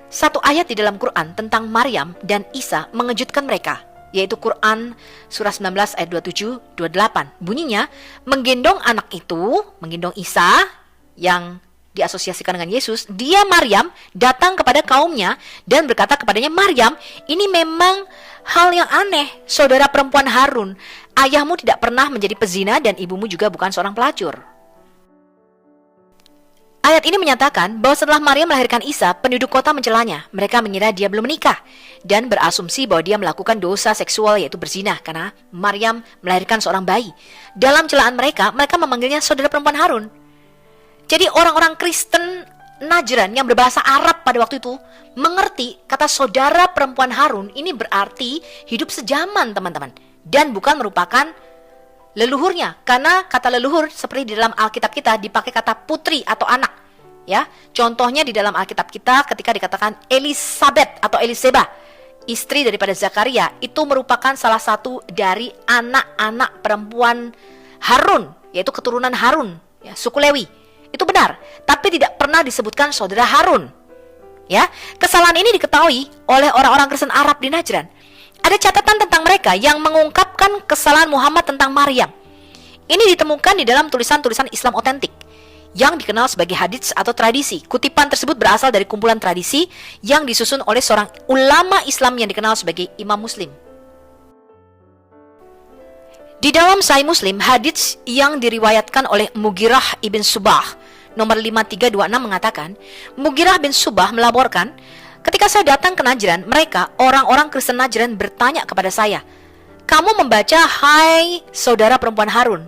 Satu ayat di dalam Quran tentang Maryam dan Isa mengejutkan mereka, yaitu Quran surah 19 ayat 27-28. Bunyinya, menggendong anak itu, menggendong Isa yang diasosiasikan dengan Yesus, dia Maryam datang kepada kaumnya dan berkata kepadanya, Maryam, ini memang hal yang aneh, saudara perempuan Harun. Ayahmu tidak pernah menjadi pezina dan ibumu juga bukan seorang pelacur. Ayat ini menyatakan bahwa setelah Maryam melahirkan Isa, penduduk kota mencelanya. Mereka mengira dia belum menikah dan berasumsi bahwa dia melakukan dosa seksual, yaitu berzina, karena Maryam melahirkan seorang bayi. Dalam celaan mereka, mereka memanggilnya saudara perempuan Harun. Jadi orang-orang Kristen Najran yang berbahasa Arab pada waktu itu mengerti kata saudara perempuan Harun ini berarti hidup sejaman, teman-teman, dan bukan merupakan leluhurnya, karena kata leluhur seperti di dalam Alkitab kita dipakai kata putri atau anak, ya. Contohnya di dalam Alkitab kita ketika dikatakan Elisabeth atau Eliseba, istri daripada Zakaria, itu merupakan salah satu dari anak-anak perempuan Harun, yaitu keturunan Harun, ya, suku Lewi. Itu benar, tapi tidak pernah disebutkan saudara Harun. Ya, kesalahan ini diketahui oleh orang-orang Kristen Arab di Najran. Ada catatan tentang mereka yang mengungkapkan kesalahan Muhammad tentang Maryam. Ini ditemukan di dalam tulisan-tulisan Islam otentik yang dikenal sebagai hadits atau tradisi. Kutipan tersebut berasal dari kumpulan tradisi yang disusun oleh seorang ulama Islam yang dikenal sebagai Imam Muslim. Di dalam Sahih Muslim, hadits yang diriwayatkan oleh Mughirah ibn Subah nomor 5326 mengatakan, Mughirah bin Subah melaporkan, ketika saya datang ke Najran, mereka, orang-orang Kristen Najran bertanya kepada saya, kamu membaca hai saudara perempuan Harun,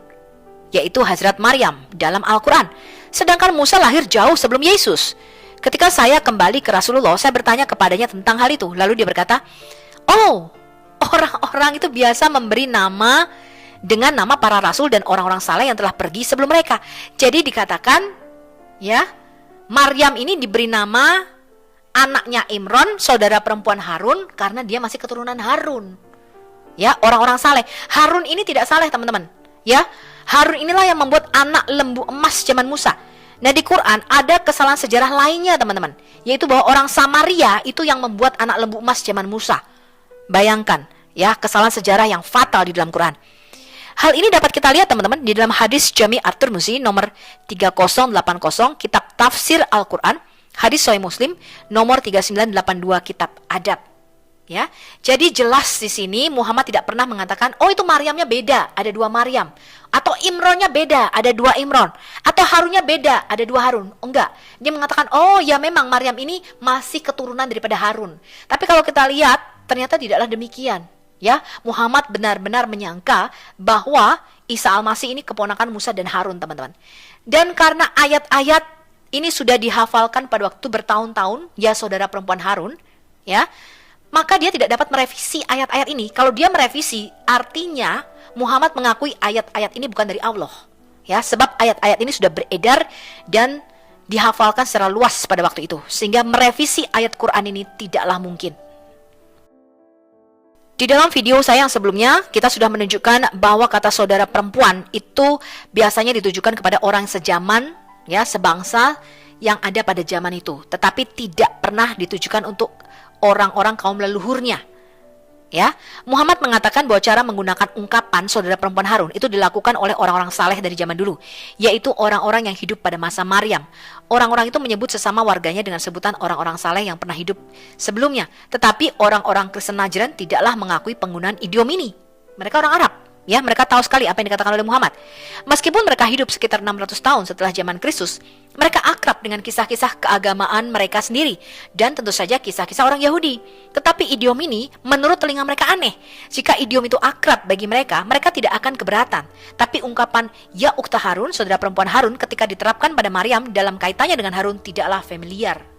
yaitu Hazrat Maryam dalam Al-Quran. Sedangkan Musa lahir jauh sebelum Yesus. Ketika saya kembali ke Rasulullah, saya bertanya kepadanya tentang hal itu. Lalu dia berkata, oh, orang-orang itu biasa memberi nama dengan nama para rasul dan orang-orang saleh yang telah pergi sebelum mereka. Jadi dikatakan, ya, Maryam ini diberi nama anaknya Imron, saudara perempuan Harun, karena dia masih keturunan Harun. Ya, orang-orang saleh. Harun ini tidak saleh, teman-teman. Ya, Harun inilah yang membuat anak lembu emas zaman Musa. Nah, di Quran ada kesalahan sejarah lainnya, teman-teman, yaitu bahwa orang Samaria itu yang membuat anak lembu emas zaman Musa. Bayangkan, ya, kesalahan sejarah yang fatal di dalam Quran. Hal ini dapat kita lihat, teman-teman, di dalam hadis Jami' at-Tirmizi nomor 3080, kitab Tafsir Al-Quran, hadis Sahih Muslim nomor 3982, kitab Adab. Ya, jadi jelas di sini Muhammad tidak pernah mengatakan, oh itu Maryamnya beda, ada dua Maryam, atau Imronnya beda, ada dua Imron, atau Harunnya beda, ada dua Harun. Enggak, dia mengatakan, oh ya memang Maryam ini masih keturunan daripada Harun. Tapi kalau kita lihat, ternyata tidaklah demikian. Ya, Muhammad benar-benar menyangka bahwa Isa Al-Masih ini keponakan Musa dan Harun, teman-teman. Dan karena ayat-ayat ini sudah dihafalkan pada waktu bertahun-tahun, ya saudara perempuan Harun, ya, maka dia tidak dapat merevisi ayat-ayat ini. Kalau dia merevisi, artinya Muhammad mengakui ayat-ayat ini bukan dari Allah. Ya, sebab ayat-ayat ini sudah beredar dan dihafalkan secara luas pada waktu itu, sehingga merevisi ayat Quran ini tidaklah mungkin. Di dalam video saya yang sebelumnya, kita sudah menunjukkan bahwa kata saudara perempuan itu biasanya ditujukan kepada orang sejaman, ya, sebangsa yang ada pada zaman itu, tetapi tidak pernah ditujukan untuk orang-orang kaum leluhurnya. Ya, Muhammad mengatakan bahwa cara menggunakan ungkapan saudara perempuan Harun itu dilakukan oleh orang-orang saleh dari zaman dulu, yaitu orang-orang yang hidup pada masa Maryam. Orang-orang itu menyebut sesama warganya dengan sebutan orang-orang saleh yang pernah hidup sebelumnya. Tetapi orang-orang Kristen Najran tidaklah mengakui penggunaan idiom ini. Mereka orang Arab. Ya, mereka tahu sekali apa yang dikatakan oleh Muhammad. Meskipun mereka hidup sekitar 600 tahun setelah zaman Kristus, mereka akrab dengan kisah-kisah keagamaan mereka sendiri dan tentu saja kisah-kisah orang Yahudi. Tetapi idiom ini menurut telinga mereka aneh. Jika idiom itu akrab bagi mereka, mereka tidak akan keberatan. Tapi ungkapan ya ukhta Harun, saudara perempuan Harun, ketika diterapkan pada Maryam dalam kaitannya dengan Harun tidaklah familiar.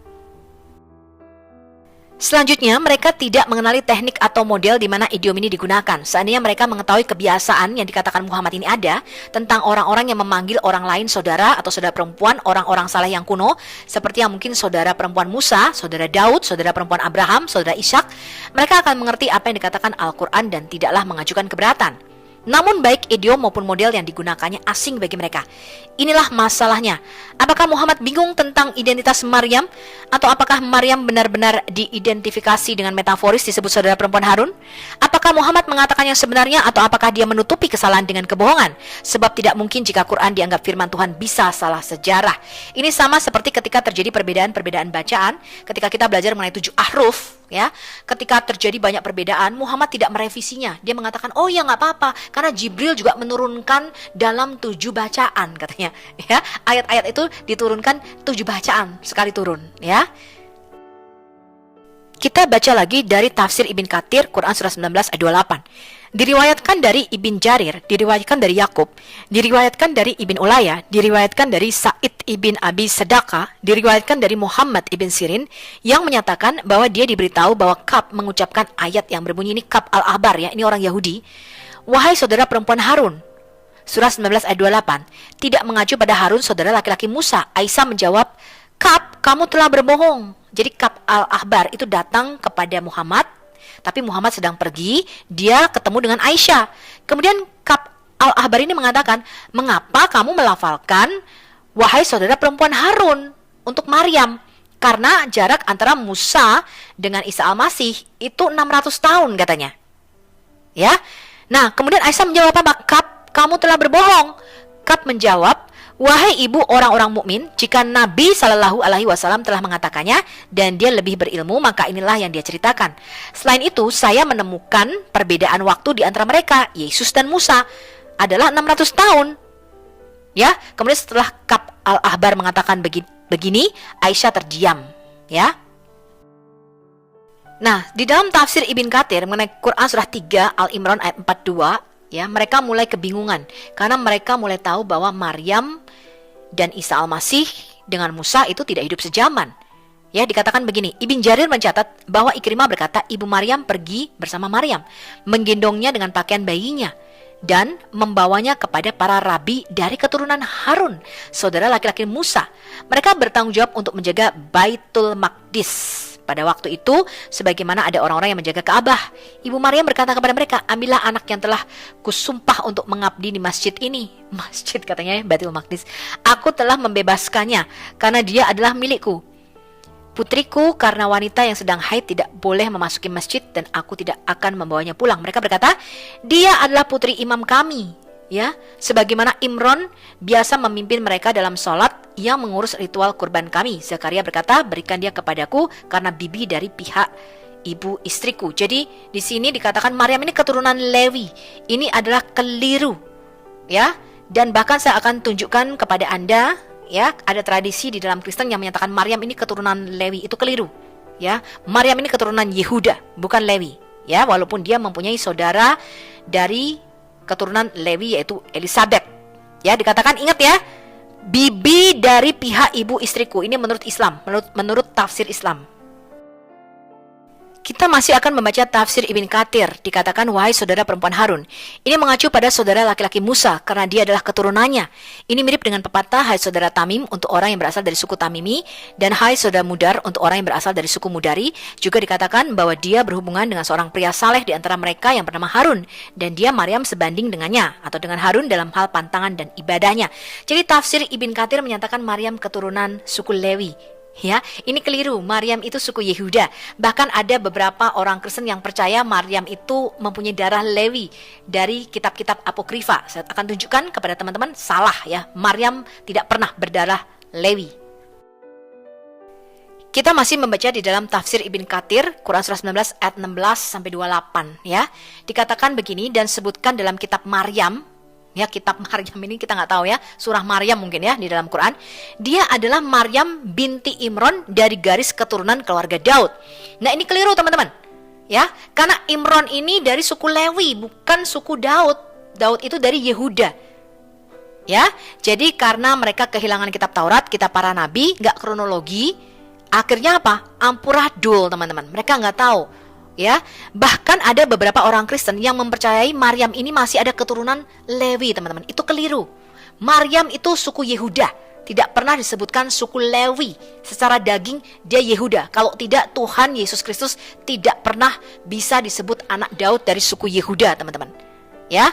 Selanjutnya, mereka tidak mengenali teknik atau model di mana idiom ini digunakan. Seandainya mereka mengetahui kebiasaan yang dikatakan Muhammad ini ada, tentang orang-orang yang memanggil orang lain saudara atau saudara perempuan, orang-orang saleh yang kuno, seperti yang mungkin saudara perempuan Musa, saudara Daud, saudara perempuan Abraham, saudara Ishak, mereka akan mengerti apa yang dikatakan Al-Quran dan tidaklah mengajukan keberatan. Namun baik idiom maupun model yang digunakannya asing bagi mereka. Inilah masalahnya. Apakah Muhammad bingung tentang identitas Maryam? Atau apakah Maryam benar-benar diidentifikasi dengan metaforis disebut saudara perempuan Harun? Apakah Muhammad mengatakan yang sebenarnya atau apakah dia menutupi kesalahan dengan kebohongan? Sebab tidak mungkin jika Quran dianggap firman Tuhan bisa salah sejarah. Ini sama seperti ketika terjadi perbedaan-perbedaan bacaan, ketika kita belajar mengenai 7 ahruf. Ya, ketika terjadi banyak perbedaan, Muhammad tidak merevisinya. Dia mengatakan, oh ya nggak apa-apa, karena Jibril juga menurunkan dalam 7 bacaan, katanya. Ya, ayat-ayat itu diturunkan 7 bacaan sekali turun. Ya, kita baca lagi dari tafsir Ibn Katsir, Quran surah 19 ayat 28. Diriwayatkan dari Ibn Jarir, diriwayatkan dari Yakub, diriwayatkan dari Ibn Ulayah, diriwayatkan dari Sa'id Ibn Abi Sadaqah, diriwayatkan dari Muhammad Ibn Sirin yang menyatakan bahwa dia diberitahu bahwa Ka'b mengucapkan ayat yang berbunyi, ini Ka'b Al-Ahbar, ya, ini orang Yahudi. Wahai saudara perempuan Harun, surah 19 ayat 28, tidak mengacu pada Harun saudara laki-laki Musa. Aisyah menjawab, Ka'b, kamu telah berbohong. Jadi Ka'b Al-Ahbar itu datang kepada Muhammad, tapi Muhammad sedang pergi, dia ketemu dengan Aisyah. Kemudian Ka'b Al-Ahbar ini mengatakan, mengapa kamu melafalkan wahai saudara perempuan Harun untuk Maryam? Karena jarak antara Musa dengan Isa Al-Masih itu 600 tahun katanya. Ya. Nah, kemudian Aisyah menjawab apa? Ka'b, kamu telah berbohong. Ka'b menjawab, wahai ibu orang-orang mukmin, jika Nabi Shallallahu Alaihi Wasallam telah mengatakannya dan dia lebih berilmu, maka inilah yang dia ceritakan. Selain itu, saya menemukan perbedaan waktu di antara mereka, Yesus dan Musa, adalah 600 tahun. Ya, kemudian setelah Ka'b Al-Ahbar mengatakan begini, Aisyah terdiam. Ya. Nah, di dalam tafsir Ibn Katsir mengenai Quran surah 3 Al-Imran ayat 42, ya, mereka mulai kebingungan karena mereka mulai tahu bahwa Maryam dan Isa Al-Masih dengan Musa itu tidak hidup sejaman. Ya, dikatakan begini, Ibn Jarir mencatat bahwa Ikrimah berkata ibu Maryam pergi bersama Maryam, menggendongnya dengan pakaian bayinya, dan membawanya kepada para rabi dari keturunan Harun, saudara laki-laki Musa. Mereka bertanggung jawab untuk menjaga Baitul Maqdis. Pada waktu itu, sebagaimana ada orang-orang yang menjaga Ka'bah, ibu Maryam berkata kepada mereka, ambillah anak yang telah kusumpah untuk mengabdi di masjid ini. Masjid katanya ya, Baitul Maqdis. Aku telah membebaskannya karena dia adalah milikku. Putriku karena wanita yang sedang haid tidak boleh memasuki masjid dan aku tidak akan membawanya pulang. Mereka berkata, dia adalah putri imam kami. Ya, sebagaimana Imron biasa memimpin mereka dalam sholat yang mengurus ritual kurban kami. Zakaria berkata, berikan dia kepadaku karena bibi dari pihak ibu istriku. Jadi di sini dikatakan Maryam ini keturunan Lewi. Ini adalah keliru. Ya, dan bahkan saya akan tunjukkan kepada Anda. Ya, ada tradisi di dalam Kristen yang menyatakan Maryam ini keturunan Lewi. Itu keliru. Ya, Maryam ini keturunan Yehuda, bukan Lewi. Ya, walaupun dia mempunyai saudara dari keturunan Lewi yaitu Elisabeth. Ya, dikatakan ingat ya, bibi dari pihak ibu istriku. Ini menurut Islam, menurut tafsir Islam. Kita masih akan membaca tafsir Ibn Katsir. Dikatakan, wahai saudara perempuan Harun. Ini mengacu pada saudara laki-laki Musa karena dia adalah keturunannya. Ini mirip dengan pepatah, hai saudara Tamim untuk orang yang berasal dari suku Tamimi, dan hai saudara Mudar untuk orang yang berasal dari suku Mudari. Juga dikatakan bahwa dia berhubungan dengan seorang pria saleh di antara mereka yang bernama Harun, dan dia Maryam sebanding dengannya atau dengan Harun dalam hal pantangan dan ibadahnya. Jadi tafsir Ibn Katsir menyatakan Maryam keturunan suku Lewi. Ya, ini keliru. Maryam itu suku Yehuda. Bahkan ada beberapa orang Kristen yang percaya Maryam itu mempunyai darah Lewi dari kitab-kitab apokrifa. Saya akan tunjukkan kepada teman-teman, salah ya. Maryam tidak pernah berdarah Lewi. Kita masih membaca di dalam tafsir Ibn Katsir, Quran surah 19 ayat 16 sampai 28 ya. Dikatakan begini, dan sebutkan dalam kitab Maryam. Ya, kitab Maryam ini kita nggak tahu ya, surah Maryam mungkin ya di dalam Quran. Dia adalah Maryam binti Imron dari garis keturunan keluarga Daud. Nah, ini keliru teman-teman. Ya, karena Imron ini dari suku Lewi, bukan suku Daud. Daud itu dari Yehuda. Ya, jadi karena mereka kehilangan kitab Taurat, kitab para nabi, nggak kronologi, akhirnya apa? Ampuradul teman-teman. Mereka nggak tahu. Ya, bahkan ada beberapa orang Kristen yang mempercayai Maryam ini masih ada keturunan Lewi, teman-teman. Itu keliru. Maryam itu suku Yehuda, tidak pernah disebutkan suku Lewi. Secara daging dia Yehuda. Kalau tidak, Tuhan Yesus Kristus tidak pernah bisa disebut anak Daud dari suku Yehuda, teman-teman. Ya,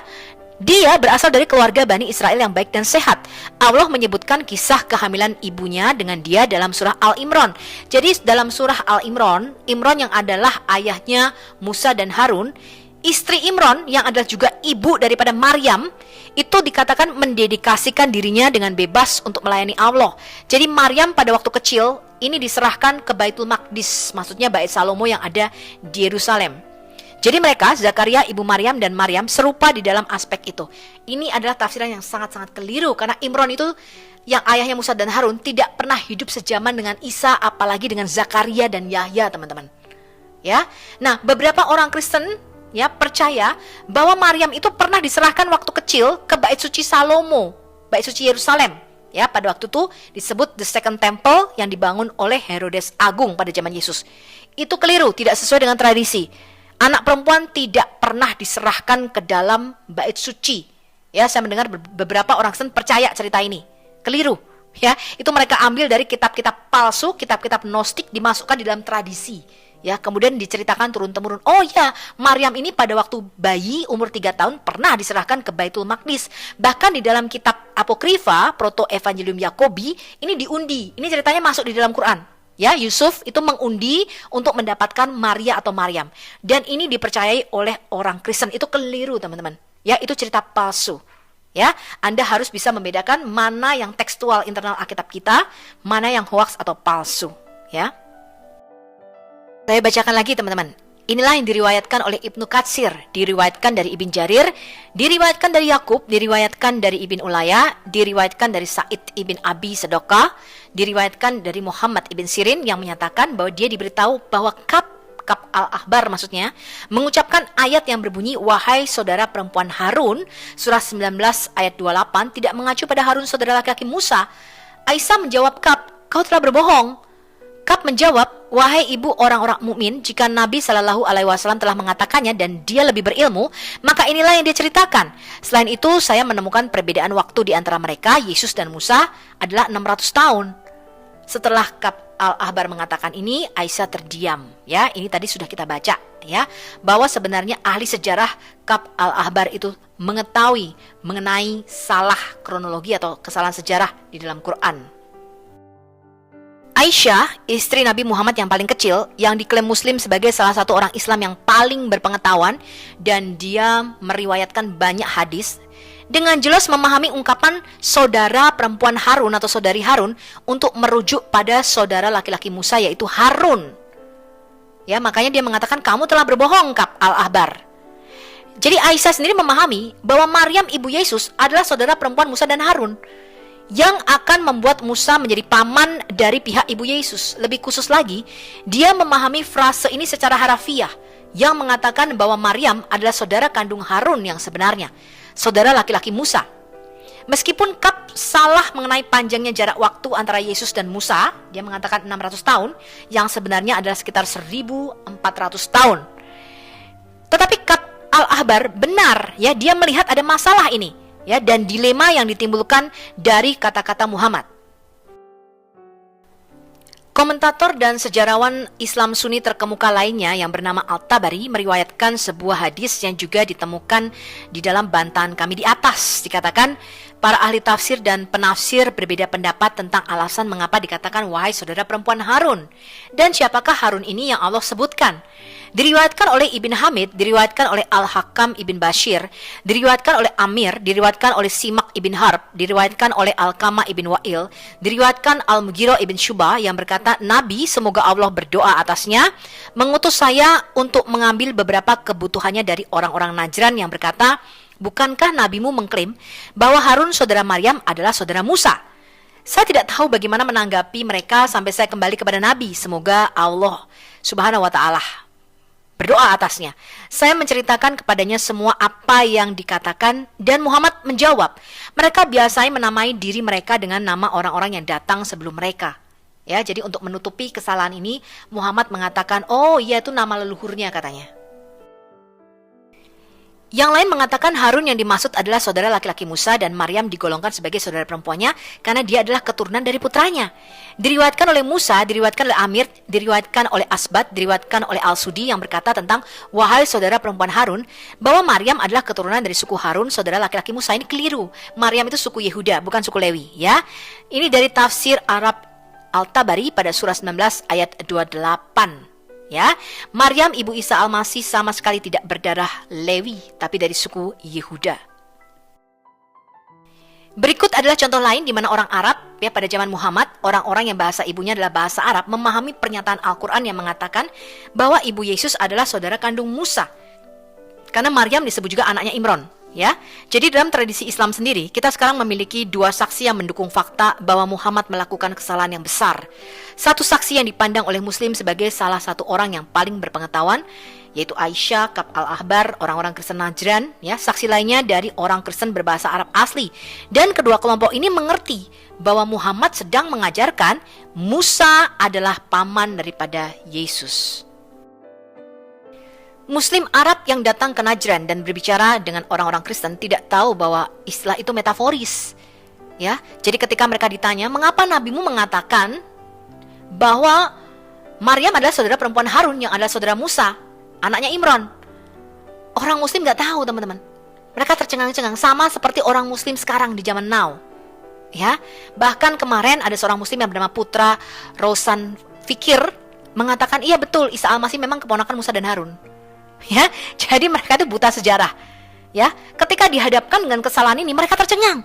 dia berasal dari keluarga Bani Israel yang baik dan sehat. Allah menyebutkan kisah kehamilan ibunya dengan dia dalam surah Al-Imran. Jadi dalam surah Al-Imran, Imran yang adalah ayahnya Musa dan Harun, istri Imran yang adalah juga ibu daripada Maryam, itu dikatakan mendedikasikan dirinya dengan bebas untuk melayani Allah. Jadi Maryam pada waktu kecil ini diserahkan ke Baitul Maqdis, maksudnya Bait Salomo yang ada di Yerusalem. Jadi mereka, Zakaria, ibu Maryam dan Maryam serupa di dalam aspek itu. Ini adalah tafsiran yang sangat-sangat keliru karena Imron itu yang ayahnya Musa dan Harun tidak pernah hidup sejaman dengan Isa, apalagi dengan Zakaria dan Yahya, teman-teman. Ya. Nah, beberapa orang Kristen ya percaya bahwa Maryam itu pernah diserahkan waktu kecil ke Bait Suci Salomo, Bait Suci Yerusalem. Ya, pada waktu itu disebut the Second Temple yang dibangun oleh Herodes Agung pada zaman Yesus. Itu keliru, tidak sesuai dengan tradisi. Anak perempuan tidak pernah diserahkan ke dalam bait suci. Ya, saya mendengar beberapa orang Kristen percaya cerita ini. Keliru. Ya, itu mereka ambil dari kitab-kitab palsu, kitab-kitab Gnostik, dimasukkan di dalam tradisi. Ya, kemudian diceritakan turun-temurun. Oh ya, Maryam ini pada waktu bayi umur 3 tahun pernah diserahkan ke Baitul Maqdis. Bahkan di dalam kitab apokrifa, Proto Evangelium Yakobi, ini diundi. Ini ceritanya masuk di dalam Quran. Ya, Yusuf itu mengundi untuk mendapatkan Maria atau Maryam. Dan ini dipercayai oleh orang Kristen. Itu keliru, teman-teman. Ya, itu cerita palsu. Ya, Anda harus bisa membedakan mana yang tekstual internal Alkitab kita, mana yang hoax atau palsu. Ya. Saya bacakan lagi, teman-teman. Inilah yang diriwayatkan oleh Ibnu Katsir, diriwayatkan dari Ibn Jarir, diriwayatkan dari Yakub, diriwayatkan dari Ibn Ulaya, diriwayatkan dari Sa'id ibn Abi Sedokah, diriwayatkan dari Muhammad ibn Sirin yang menyatakan bahwa dia diberitahu bahwa Kab al-Ahbar maksudnya, mengucapkan ayat yang berbunyi, wahai saudara perempuan Harun, surah 19 ayat 28, tidak mengacu pada Harun saudara laki-laki Musa. Aisyah menjawab Kab, kau telah berbohong. Kab menjawab, wahai ibu orang-orang mukmin, jika Nabi Shallallahu Alaihi Wasallam telah mengatakannya dan dia lebih berilmu, maka inilah yang dia ceritakan. Selain itu, saya menemukan perbedaan waktu di antara mereka, Yesus dan Musa, adalah 600 tahun. Setelah Kab al-Ahbar mengatakan ini, Aisyah terdiam. Ya, ini tadi sudah kita baca, ya, bahwa sebenarnya ahli sejarah Kab al-Ahbar itu mengetahui mengenai salah kronologi atau kesalahan sejarah di dalam Quran. Aisyah, istri Nabi Muhammad yang paling kecil, yang diklaim Muslim sebagai salah satu orang Islam yang paling berpengetahuan, dan dia meriwayatkan banyak hadis, dengan jelas memahami ungkapan saudara perempuan Harun atau saudari Harun untuk merujuk pada saudara laki-laki Musa, yaitu Harun. Ya, makanya dia mengatakan kamu telah berbohong, Kab al-Ahbar. Jadi Aisyah sendiri memahami bahwa Maryam ibu Yesus adalah saudara perempuan Musa dan Harun, yang akan membuat Musa menjadi paman dari pihak ibu Yesus. Lebih khusus lagi, dia memahami frase ini secara harafiah, yang mengatakan bahwa Maryam adalah saudara kandung Harun yang sebenarnya, saudara laki-laki Musa. Meskipun Kab salah mengenai panjangnya jarak waktu antara Yesus dan Musa, dia mengatakan 600 tahun, yang sebenarnya adalah sekitar 1400 tahun. Tetapi Kab al-Ahbar benar, ya, dia melihat ada masalah ini, ya, dan dilema yang ditimbulkan dari kata-kata Muhammad. Komentator dan sejarawan Islam Sunni terkemuka lainnya yang bernama Al-Tabari meriwayatkan sebuah hadis yang juga ditemukan di dalam bantahan kami di atas. Dikatakan, para ahli tafsir dan penafsir berbeda pendapat tentang alasan mengapa dikatakan wahai saudara perempuan Harun. Dan siapakah Harun ini yang Allah sebutkan? Diriwayatkan oleh Ibn Hamid, diriwayatkan oleh Al-Hakam Ibn Bashir, diriwayatkan oleh Amir, diriwayatkan oleh Simak Ibn Harb, diriwayatkan oleh Al-Qamah Ibn Wa'il, diriwayatkan Al-Mughirah Ibn Syubah yang berkata, Nabi, semoga Allah berdoa atasnya, mengutus saya untuk mengambil beberapa kebutuhannya dari orang-orang Najran yang berkata, bukankah nabimu mengklaim bahwa Harun saudara Maryam adalah saudara Musa? Saya tidak tahu bagaimana menanggapi mereka sampai saya kembali kepada Nabi. Semoga Allah Subhanahu wa Ta'ala berdoa atasnya. Saya menceritakan kepadanya semua apa yang dikatakan dan Muhammad menjawab. Mereka biasanya menamai diri mereka dengan nama orang-orang yang datang sebelum mereka. Ya, jadi untuk menutupi kesalahan ini, Muhammad mengatakan, oh iya itu nama leluhurnya katanya. Yang lain mengatakan Harun yang dimaksud adalah saudara laki-laki Musa dan Maryam digolongkan sebagai saudara perempuannya karena dia adalah keturunan dari putranya. Diriwayatkan oleh Musa, diriwayatkan oleh Amir, diriwayatkan oleh Asbat, diriwayatkan oleh Al-Sudi yang berkata tentang wahai saudara perempuan Harun, bahwa Maryam adalah keturunan dari suku Harun, saudara laki-laki Musa. Ini keliru. Maryam itu suku Yehuda, bukan suku Lewi, ya. Ini dari tafsir Arab Al-Tabari pada surah 19 ayat 28. Ya, Maryam ibu Isa Al-Masih sama sekali tidak berdarah Lewi, tapi dari suku Yehuda. Berikut adalah contoh lain di mana orang Arab, ya, pada zaman Muhammad, orang-orang yang bahasa ibunya adalah bahasa Arab memahami pernyataan Al-Quran yang mengatakan bahwa ibu Yesus adalah saudara kandung Musa. Karena Maryam disebut juga anaknya Imron. Ya, jadi dalam tradisi Islam sendiri, kita sekarang memiliki dua saksi yang mendukung fakta bahwa Muhammad melakukan kesalahan yang besar. Satu saksi yang dipandang oleh Muslim sebagai salah satu orang yang paling berpengetahuan, yaitu Aisyah, Kab al-Ahbar, orang-orang Kristen Najran. Ya, saksi lainnya dari orang Kristen berbahasa Arab asli. Dan kedua kelompok ini mengerti bahwa Muhammad sedang mengajarkan Musa adalah paman daripada Yesus. Muslim Arab yang datang ke Najran dan berbicara dengan orang-orang Kristen tidak tahu bahwa istilah itu metaforis. Ya, jadi ketika mereka ditanya, mengapa nabimu mengatakan bahwa Maryam adalah saudara perempuan Harun yang adalah saudara Musa, anaknya Imron? Orang Muslim nggak tahu, teman-teman. Mereka tercengang-cengang sama seperti orang Muslim sekarang di zaman now. Ya, bahkan kemarin ada seorang Muslim yang bernama Putra Rosan Fikir mengatakan, iya betul, Isa Al-Masih memang keponakan Musa dan Harun. Ya, jadi mereka itu buta sejarah. Ya, ketika dihadapkan dengan kesalahan ini, mereka tercengang.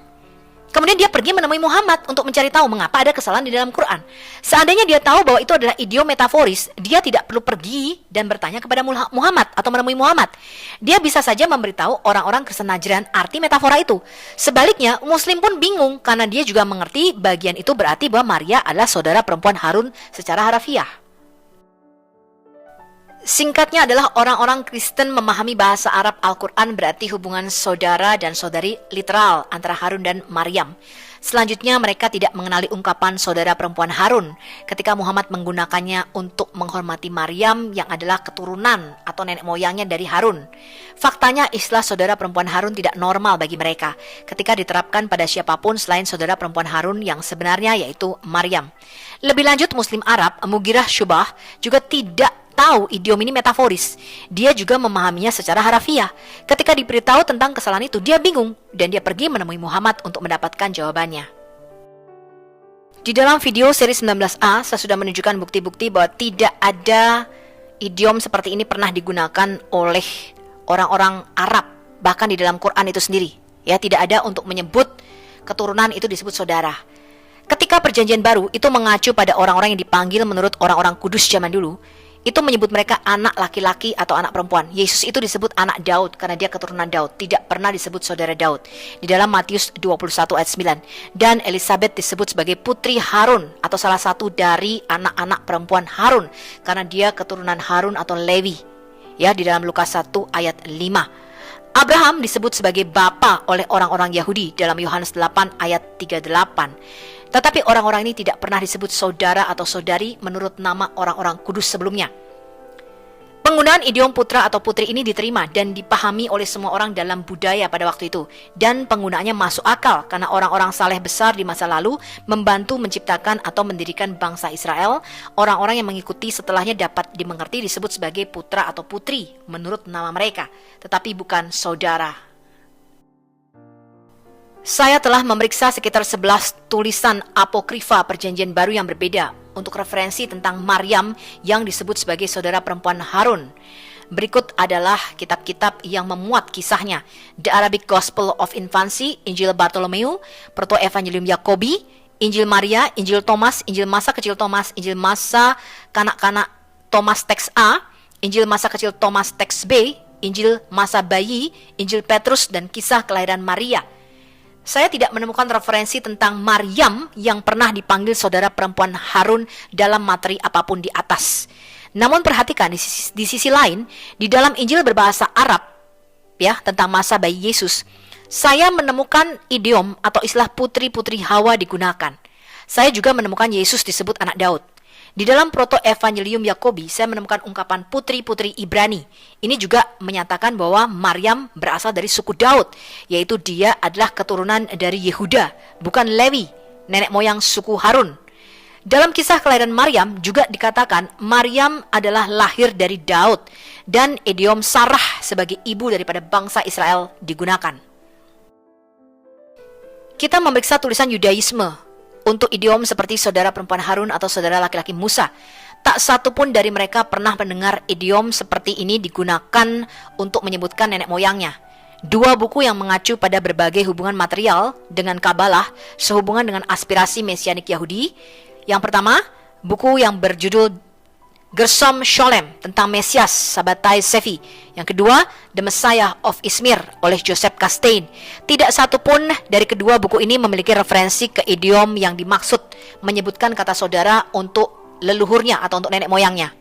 Kemudian dia pergi menemui Muhammad untuk mencari tahu mengapa ada kesalahan di dalam Quran. Seandainya dia tahu bahwa itu adalah idiom metaforis, dia tidak perlu pergi dan bertanya kepada Muhammad atau menemui Muhammad. Dia bisa saja memberitahu orang-orang Kristen Najran arti metafora itu. Sebaliknya, Muslim pun bingung karena dia juga mengerti bagian itu berarti bahwa Maria adalah saudara perempuan Harun secara harafiah. Singkatnya adalah orang-orang Kristen memahami bahasa Arab Al-Quran berarti hubungan saudara dan saudari literal antara Harun dan Maryam. Selanjutnya mereka tidak mengenali ungkapan saudara perempuan Harun ketika Muhammad menggunakannya untuk menghormati Maryam yang adalah keturunan atau nenek moyangnya dari Harun. Faktanya istilah saudara perempuan Harun tidak normal bagi mereka ketika diterapkan pada siapapun selain saudara perempuan Harun yang sebenarnya yaitu Maryam. Lebih lanjut, Muslim Arab Mughirah Syubah juga tidak tahu idiom ini metaforis. Dia juga memahaminya secara harafiah. Ketika diberitahu tentang kesalahan itu, dia bingung dan dia pergi menemui Muhammad untuk mendapatkan jawabannya. Di dalam video seri 19A, saya sudah menunjukkan bukti-bukti bahwa tidak ada idiom seperti ini pernah digunakan oleh orang-orang Arab, bahkan di dalam Quran itu sendiri. Ya, tidak ada untuk menyebut keturunan itu disebut saudara. Ketika perjanjian baru itu mengacu pada orang-orang yang dipanggil menurut orang-orang kudus zaman dulu, itu menyebut mereka anak laki-laki atau anak perempuan. Yesus itu disebut anak Daud karena dia keturunan Daud, tidak pernah disebut saudara Daud di dalam Matius 21 ayat 9. Dan Elizabeth disebut sebagai putri Harun atau salah satu dari anak-anak perempuan Harun karena dia keturunan Harun atau Lewi, ya, di dalam Lukas 1 ayat 5. Abraham disebut sebagai bapa oleh orang-orang Yahudi dalam Yohanes 8 ayat 38. Tetapi orang-orang ini tidak pernah disebut saudara atau saudari menurut nama orang-orang kudus sebelumnya. Penggunaan idiom putra atau putri ini diterima dan dipahami oleh semua orang dalam budaya pada waktu itu. Dan penggunaannya masuk akal karena orang-orang saleh besar di masa lalu membantu menciptakan atau mendirikan bangsa Israel. Orang-orang yang mengikuti setelahnya dapat dimengerti disebut sebagai putra atau putri menurut nama mereka, tetapi bukan saudara. Saya telah memeriksa sekitar 11 tulisan apokrifa perjanjian baru yang berbeda untuk referensi tentang Maryam yang disebut sebagai saudara perempuan Harun. Berikut adalah kitab-kitab yang memuat kisahnya: The Arabic Gospel of Infancy, Injil Bartolomeu, Proto-Evangelium Yakobi, Injil Maria, Injil Thomas, Injil Masa Kecil Thomas, Injil Masa Kanak-kanak Thomas teks A, Injil Masa Kecil Thomas teks B, Injil Masa Bayi, Injil Petrus, dan Kisah Kelahiran Maria. Saya tidak menemukan referensi tentang Maryam yang pernah dipanggil saudara perempuan Harun dalam materi apapun di atas. Namun perhatikan di sisi lain, di dalam Injil berbahasa Arab, ya, tentang masa bayi Yesus, saya menemukan idiom atau istilah putri-putri Hawa digunakan. Saya juga menemukan Yesus disebut anak Daud. Di dalam Proto-Evangelium Yakobi, saya menemukan ungkapan putri-putri Ibrani. Ini juga menyatakan bahwa Maryam berasal dari suku Daud, yaitu dia adalah keturunan dari Yehuda, bukan Lewi, nenek moyang suku Harun. Dalam kisah kelahiran Maryam juga dikatakan Maryam adalah lahir dari Daud, dan idiom Sarah sebagai ibu daripada bangsa Israel digunakan. Kita memeriksa tulisan Yudaisme untuk idiom seperti saudara perempuan Harun atau saudara laki-laki Musa. Tak satu pun dari mereka pernah mendengar idiom seperti ini digunakan untuk menyebutkan nenek moyangnya. Dua buku yang mengacu pada berbagai hubungan material dengan Kabalah sehubungan dengan aspirasi mesianik Yahudi. Yang pertama, buku yang berjudul Gersom Sholem tentang Mesias Sabbatai Sefi. Yang kedua, The Messiah of Izmir oleh Joseph Castaigne. Tidak satu pun dari kedua buku ini memiliki referensi ke idiom yang dimaksud menyebutkan kata saudara untuk leluhurnya atau untuk nenek moyangnya.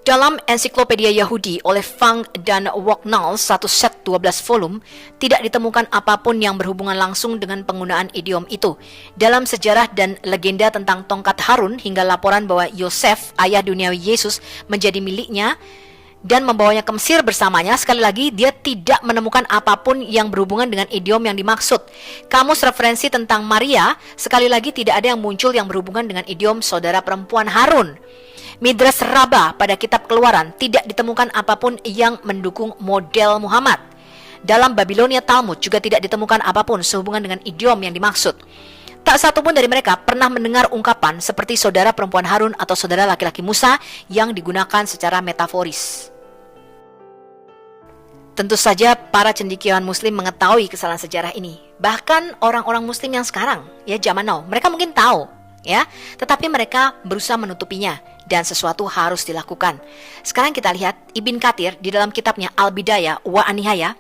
Dalam ensiklopedia Yahudi oleh Funk dan Wocknall, satu set 12 volume, tidak ditemukan apapun yang berhubungan langsung dengan penggunaan idiom itu. Dalam sejarah dan legenda tentang tongkat Harun hingga laporan bahwa Yosef, ayah duniawi Yesus, menjadi miliknya dan membawanya ke Mesir bersamanya, sekali lagi dia tidak menemukan apapun yang berhubungan dengan idiom yang dimaksud. Kamus referensi tentang Maria, sekali lagi tidak ada yang muncul yang berhubungan dengan idiom saudara perempuan Harun. Midrash Rabbah pada kitab Keluaran tidak ditemukan apapun yang mendukung model Muhammad. Dalam Babilonia Talmud juga tidak ditemukan apapun sehubungan dengan idiom yang dimaksud. Tak satu pun dari mereka pernah mendengar ungkapan seperti saudara perempuan Harun atau saudara laki-laki Musa yang digunakan secara metaforis. Tentu saja para cendekiawan muslim mengetahui kesalahan sejarah ini. Bahkan orang-orang muslim yang sekarang, ya zaman now, mereka mungkin tahu, ya, tetapi mereka berusaha menutupinya dan sesuatu harus dilakukan. Sekarang kita lihat Ibn Katsir di dalam kitabnya Al-Bidayah wa An-Nihayah.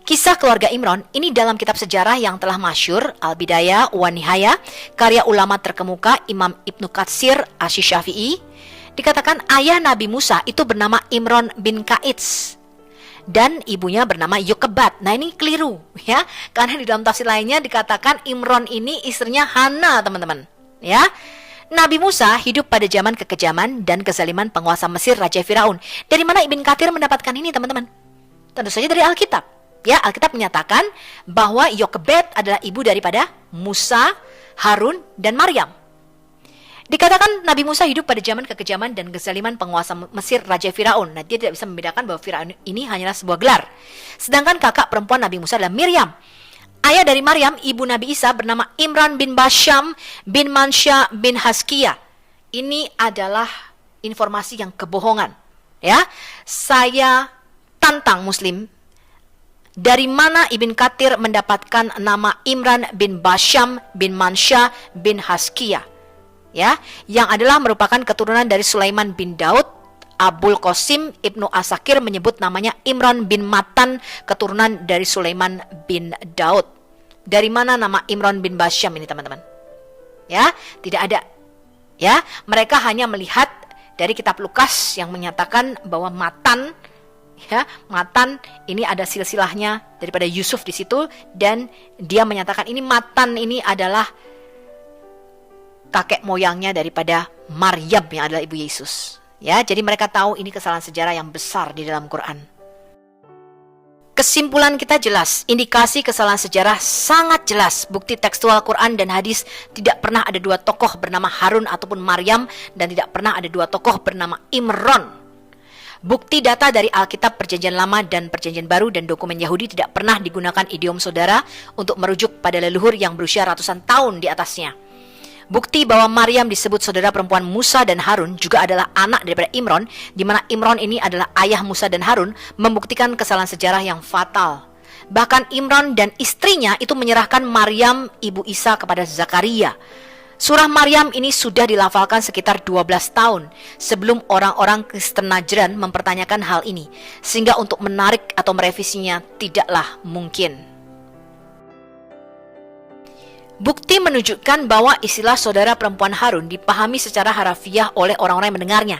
Kisah keluarga Imran ini dalam kitab sejarah yang telah masyhur Al-Bidayah wa An-Nihayah, karya ulama terkemuka Imam Ibnu Katsir Asy-Syafi'i. Dikatakan ayah Nabi Musa itu bernama Imron bin Kaits dan ibunya bernama Yokebat. Nah, ini keliru ya, karena di dalam tafsir lainnya dikatakan Imron ini istrinya Hana, teman-teman. Ya, Nabi Musa hidup pada zaman kekejaman dan kezaliman penguasa Mesir Raja Firaun. Dari mana Ibn Katsir mendapatkan ini, teman-teman? Tentu saja dari Alkitab. Ya, Alkitab menyatakan bahwa Yokebed adalah ibu daripada Musa, Harun, dan Maryam. Dikatakan Nabi Musa hidup pada zaman kekejaman dan kezaliman penguasa Mesir Raja Firaun. Nah, dia tidak bisa membedakan bahwa Firaun ini hanyalah sebuah gelar. Sedangkan kakak perempuan Nabi Musa adalah Miriam. Ayah dari Maryam, ibu Nabi Isa, bernama Imran bin Basham bin Mansha bin Haskia. Ini adalah informasi yang kebohongan. Ya, saya tantang Muslim. Dari mana Ibn Katsir mendapatkan nama Imran bin Basham bin Mansha bin Haskia? Ya, yang adalah merupakan keturunan dari Sulaiman bin Daud. Abul Qasim Ibnu Asakir menyebut namanya Imran bin Matan, keturunan dari Sulaiman bin Daud. Dari mana nama Imran bin Basham ini, teman-teman? Ya, tidak ada. Ya, mereka hanya melihat dari kitab Lukas yang menyatakan bahwa Matan, ya, Matan ini ada silsilahnya daripada Yusuf di situ, dan dia menyatakan ini Matan ini adalah kakek moyangnya daripada Maryam yang adalah ibu Yesus. Ya, jadi mereka tahu ini kesalahan sejarah yang besar di dalam Quran. Kesimpulan kita jelas, indikasi kesalahan sejarah sangat jelas. Bukti tekstual Quran dan hadis tidak pernah ada dua tokoh bernama Harun ataupun Maryam, dan tidak pernah ada dua tokoh bernama Imron. Bukti data dari Alkitab Perjanjian Lama dan Perjanjian Baru dan dokumen Yahudi tidak pernah digunakan idiom saudara untuk merujuk pada leluhur yang berusia ratusan tahun di atasnya. Bukti bahwa Maryam disebut saudara perempuan Musa dan Harun juga adalah anak daripada Imron, di mana Imron ini adalah ayah Musa dan Harun, membuktikan kesalahan sejarah yang fatal. Bahkan Imron dan istrinya itu menyerahkan Maryam ibu Isa kepada Zakaria. Surah Maryam ini sudah dilafalkan sekitar 12 tahun sebelum orang-orang Kristen Najran mempertanyakan hal ini, sehingga untuk menarik atau merevisinya tidaklah mungkin. Bukti menunjukkan bahwa istilah saudara perempuan Harun dipahami secara harafiah oleh orang-orang yang mendengarnya.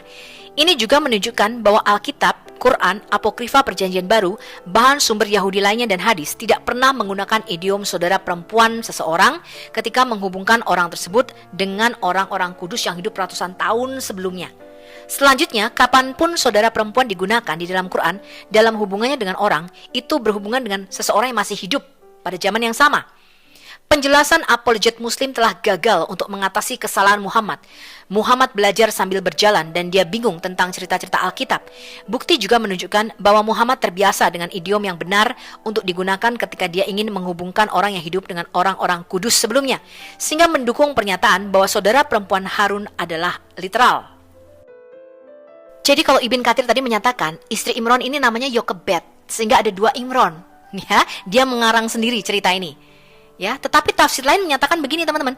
Ini juga menunjukkan bahwa Alkitab, Quran, Apokrifa Perjanjian Baru, bahan sumber Yahudi lainnya dan hadis tidak pernah menggunakan idiom saudara perempuan seseorang ketika menghubungkan orang tersebut dengan orang-orang kudus yang hidup ratusan tahun sebelumnya. Selanjutnya, kapanpun saudara perempuan digunakan di dalam Quran, dalam hubungannya dengan orang, itu berhubungan dengan seseorang yang masih hidup pada zaman yang sama. Penjelasan apologet Muslim telah gagal untuk mengatasi kesalahan Muhammad. Muhammad belajar sambil berjalan dan dia bingung tentang cerita-cerita Alkitab. Bukti juga menunjukkan bahwa Muhammad terbiasa dengan idiom yang benar untuk digunakan ketika dia ingin menghubungkan orang yang hidup dengan orang-orang kudus sebelumnya, sehingga mendukung pernyataan bahwa saudara perempuan Harun adalah literal. Jadi kalau Ibn Katsir tadi menyatakan istri Imron ini namanya Yokebed, sehingga ada dua Imron, ya, dia mengarang sendiri cerita ini. Ya, tetapi tafsir lain menyatakan begini, teman-teman.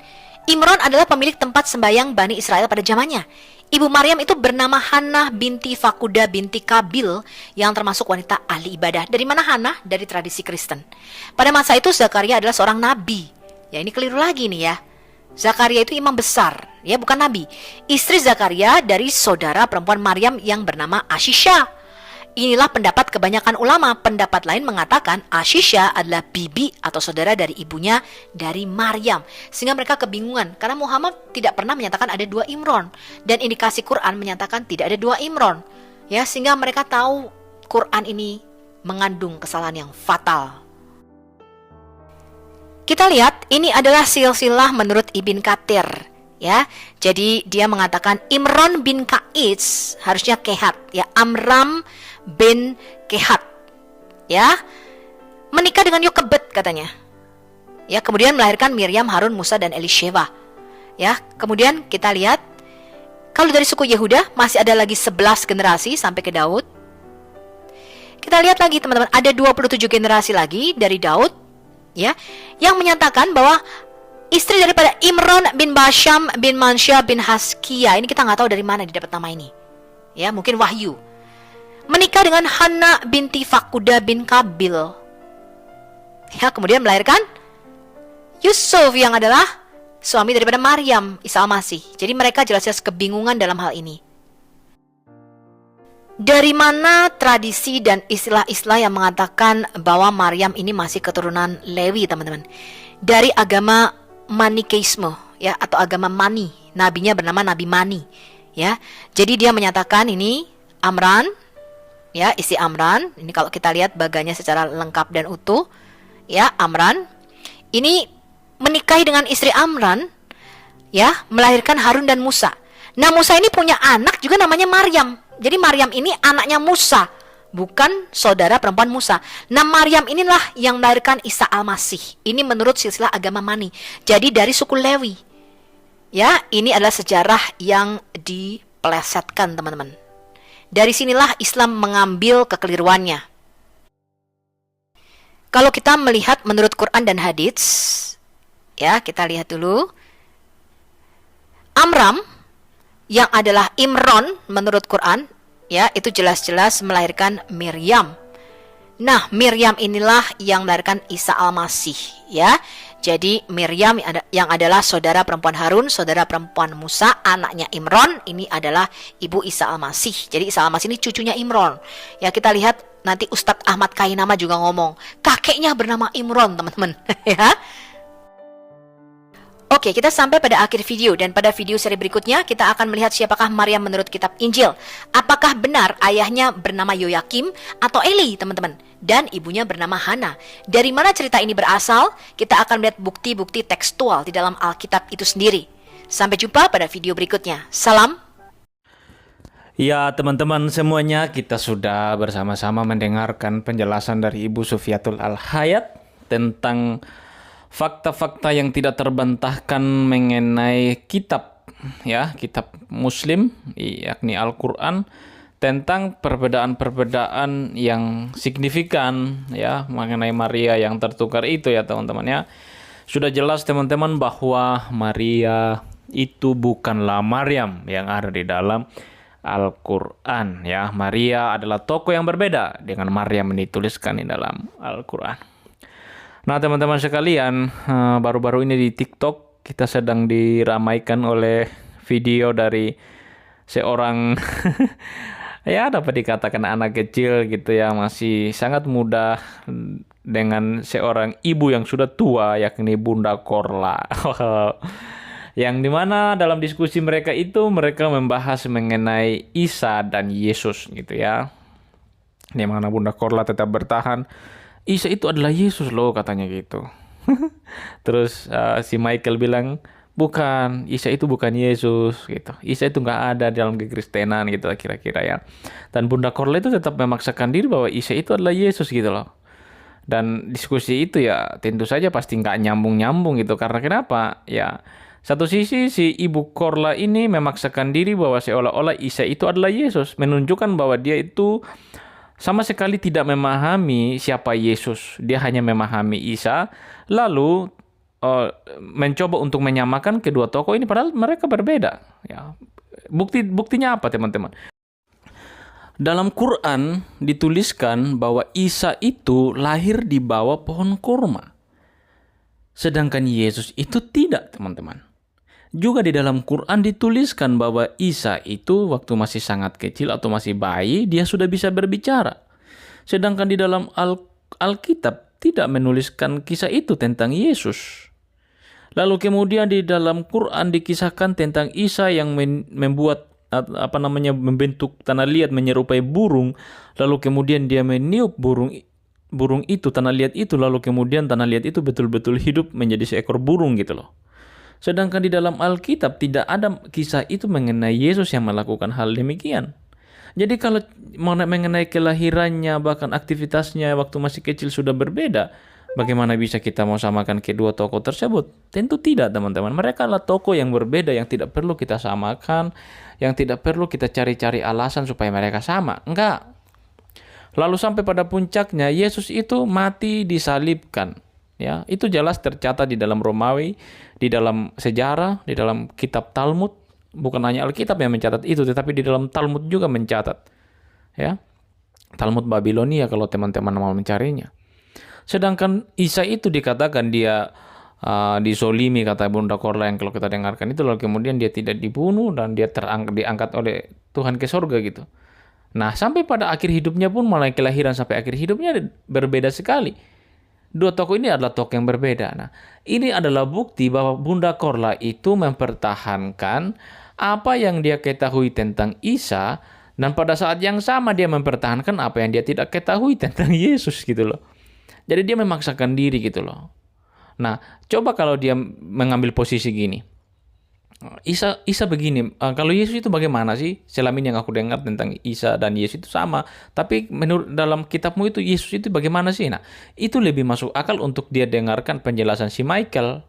Imron adalah pemilik tempat sembayang Bani Israel pada zamannya. Ibu Maryam itu bernama Hannah binti Fakuda binti Kabil, yang termasuk wanita ahli ibadah. Dari mana Hannah? Dari tradisi Kristen. Pada masa itu Zakaria adalah seorang nabi. Ya, ini keliru lagi nih ya. Zakaria itu imam besar, ya, bukan nabi. Istri Zakaria dari saudara perempuan Maryam yang bernama Ashisha. Inilah pendapat kebanyakan ulama. Pendapat lain mengatakan Ashisha adalah bibi atau saudara dari ibunya dari Maryam. Sehingga mereka kebingungan karena Muhammad tidak pernah menyatakan ada dua Imron, dan indikasi Quran menyatakan tidak ada dua Imron. Ya, sehingga mereka tahu Quran ini mengandung kesalahan yang fatal. Kita lihat ini adalah silsilah menurut Ibn Katsir. Ya, jadi dia mengatakan Imron bin Kaits harusnya Kehat, ya, Amram bin Kehat, ya, menikah dengan Yokebed katanya, ya, kemudian melahirkan Miriam, Harun, Musa, dan Elisheba. Ya, kemudian kita lihat kalau dari suku Yehuda masih ada lagi 11 generasi sampai ke Daud. Kita lihat lagi, teman-teman, ada 27 generasi lagi dari Daud, ya, yang menyatakan bahwa istri daripada Imron bin Basham bin Mansha bin Haskia, ini kita nggak tahu dari mana didapat nama ini, ya, mungkin wahyu, menikah dengan Hannah binti Fakuda bin Kabil, ya, kemudian melahirkan Yusuf yang adalah suami daripada Maryam Isa Al-Masih. Jadi mereka jelas-jelas kebingungan dalam hal ini, Dari mana tradisi dan istilah-istilah yang mengatakan bahwa Maryam ini masih keturunan Lewi, teman-teman? Dari agama Manikeisme, ya, atau agama Mani. Nabinya bernama Nabi Mani, ya. Jadi dia menyatakan ini Amran, ya, isi Amran. Ini kalau kita lihat baganya secara lengkap dan utuh, ya, Amran ini menikahi dengan istri Amran, ya, melahirkan Harun dan Musa. Nah, Musa ini punya anak juga namanya Maryam. Jadi Maryam ini anaknya Musa, bukan saudara perempuan Musa. Nah, Maryam inilah yang melahirkan Isa Al-Masih. Ini menurut silsilah agama Mani. Jadi dari suku Lewi. Ya, ini adalah sejarah yang dipelesetkan, teman-teman. Dari sinilah Islam mengambil kekeliruannya. Kalau kita melihat menurut Quran dan hadits, ya, kita lihat dulu. Amram yang adalah Imron menurut Quran, ya, itu jelas-jelas melahirkan Miriam. Nah, Miriam inilah yang melahirkan Isa Al-Masih, ya. Jadi Miriam yang adalah saudara perempuan Harun, saudara perempuan Musa, anaknya Imron, ini adalah ibu Isa Al-Masih. Jadi Isa Al-Masih ini cucunya Imron. Ya, kita lihat nanti Ustadz Ahmad Kainama juga ngomong, kakeknya bernama Imron, teman-teman. Ya. Oke, kita sampai pada akhir video, dan pada video seri berikutnya kita akan melihat siapakah Maryam menurut kitab Injil. Apakah benar ayahnya bernama Yoyakim atau Eli, teman-teman, dan ibunya bernama Hana. Dari mana cerita ini berasal? Kita akan melihat bukti-bukti tekstual di dalam Alkitab itu sendiri. Sampai jumpa pada video berikutnya. Salam. Ya, teman-teman semuanya, kita sudah bersama-sama mendengarkan penjelasan dari Ibu Sufiatul Al-Hayat tentang fakta-fakta yang tidak terbantahkan mengenai kitab, ya, kitab Muslim, yakni Al-Quran, tentang perbedaan-perbedaan yang signifikan, ya, mengenai Maria yang tertukar itu, ya, teman-teman, ya. Sudah jelas, teman-teman, bahwa Maria itu bukanlah Maryam yang ada di dalam Al-Quran, ya. Maria adalah tokoh yang berbeda dengan Maryam yang dituliskan di dalam Al-Quran. Nah, teman-teman sekalian, baru-baru ini di TikTok kita sedang diramaikan oleh video dari seorang ya, dapat dikatakan anak kecil gitu ya, masih sangat muda, dengan seorang ibu yang sudah tua, yakni Bunda Korla. Yang dimana dalam diskusi mereka itu mereka membahas mengenai Isa dan Yesus gitu ya. Di mana Bunda Korla tetap bertahan, Isa itu adalah Yesus loh, katanya gitu. Terus si Michael bilang, bukan, Isa itu bukan Yesus gitu. Isa itu nggak ada dalam kekristenan gitu kira-kira ya. Dan Bunda Korla itu tetap memaksakan diri bahwa Isa itu adalah Yesus gitu loh. Dan diskusi itu ya tentu saja pasti nggak nyambung-nyambung gitu. Karena kenapa? Ya, satu sisi si Ibu Korla ini memaksakan diri bahwa seolah-olah Isa itu adalah Yesus, menunjukkan bahwa dia itu sama sekali tidak memahami siapa Yesus. Dia hanya memahami Isa, lalu mencoba untuk menyamakan kedua tokoh ini padahal mereka berbeda. Ya. Buktinya apa, teman-teman? Dalam Quran dituliskan bahwa Isa itu lahir di bawah pohon kurma. Sedangkan Yesus itu tidak, teman-teman. Juga di dalam Quran dituliskan bahwa Isa itu waktu masih sangat kecil atau masih bayi, dia sudah bisa berbicara. Sedangkan di dalam Alkitab tidak menuliskan kisah itu tentang Yesus. Lalu kemudian di dalam Quran dikisahkan tentang Isa yang membuat membentuk tanah liat menyerupai burung, lalu kemudian dia meniup burung itu, tanah liat itu, lalu kemudian tanah liat itu betul-betul hidup menjadi seekor burung gitu loh. Sedangkan di dalam Alkitab tidak ada kisah itu mengenai Yesus yang melakukan hal demikian. Jadi kalau mengenai kelahirannya, bahkan aktivitasnya waktu masih kecil sudah berbeda, bagaimana bisa kita mau samakan kedua tokoh tersebut? Tentu tidak, teman-teman. Mereka adalah tokoh yang berbeda yang tidak perlu kita samakan, yang tidak perlu kita cari-cari alasan supaya mereka sama. Enggak. Lalu sampai pada puncaknya, Yesus itu mati disalibkan. Ya, itu jelas tercatat di dalam Romawi, di dalam sejarah, di dalam kitab Talmud. Bukan hanya Alkitab yang mencatat itu, tetapi di dalam Talmud juga mencatat. Ya, Talmud Babilonia kalau teman-teman mau mencarinya. Sedangkan Isa itu dikatakan dia disolimi, kata Bunda Korla yang kalau kita dengarkan itu, lalu kemudian dia tidak dibunuh dan dia diangkat oleh Tuhan ke sorga gitu. Nah, sampai pada akhir hidupnya pun mulai kelahiran sampai akhir hidupnya berbeda sekali. Dua tokoh ini adalah tokoh yang berbeda. Nah, ini adalah bukti bahwa Bunda Korla itu mempertahankan apa yang dia ketahui tentang Isa, dan pada saat yang sama dia mempertahankan apa yang dia tidak ketahui tentang Yesus gitu loh. Jadi dia memaksakan diri gitu loh. Nah, coba kalau dia mengambil posisi gini. Isa begini, kalau Yesus itu bagaimana sih? Selama ini yang aku dengar tentang Isa dan Yesus itu sama. Tapi menurut dalam kitabmu itu Yesus itu bagaimana sih? Nah, itu lebih masuk akal untuk dia dengarkan penjelasan si Michael.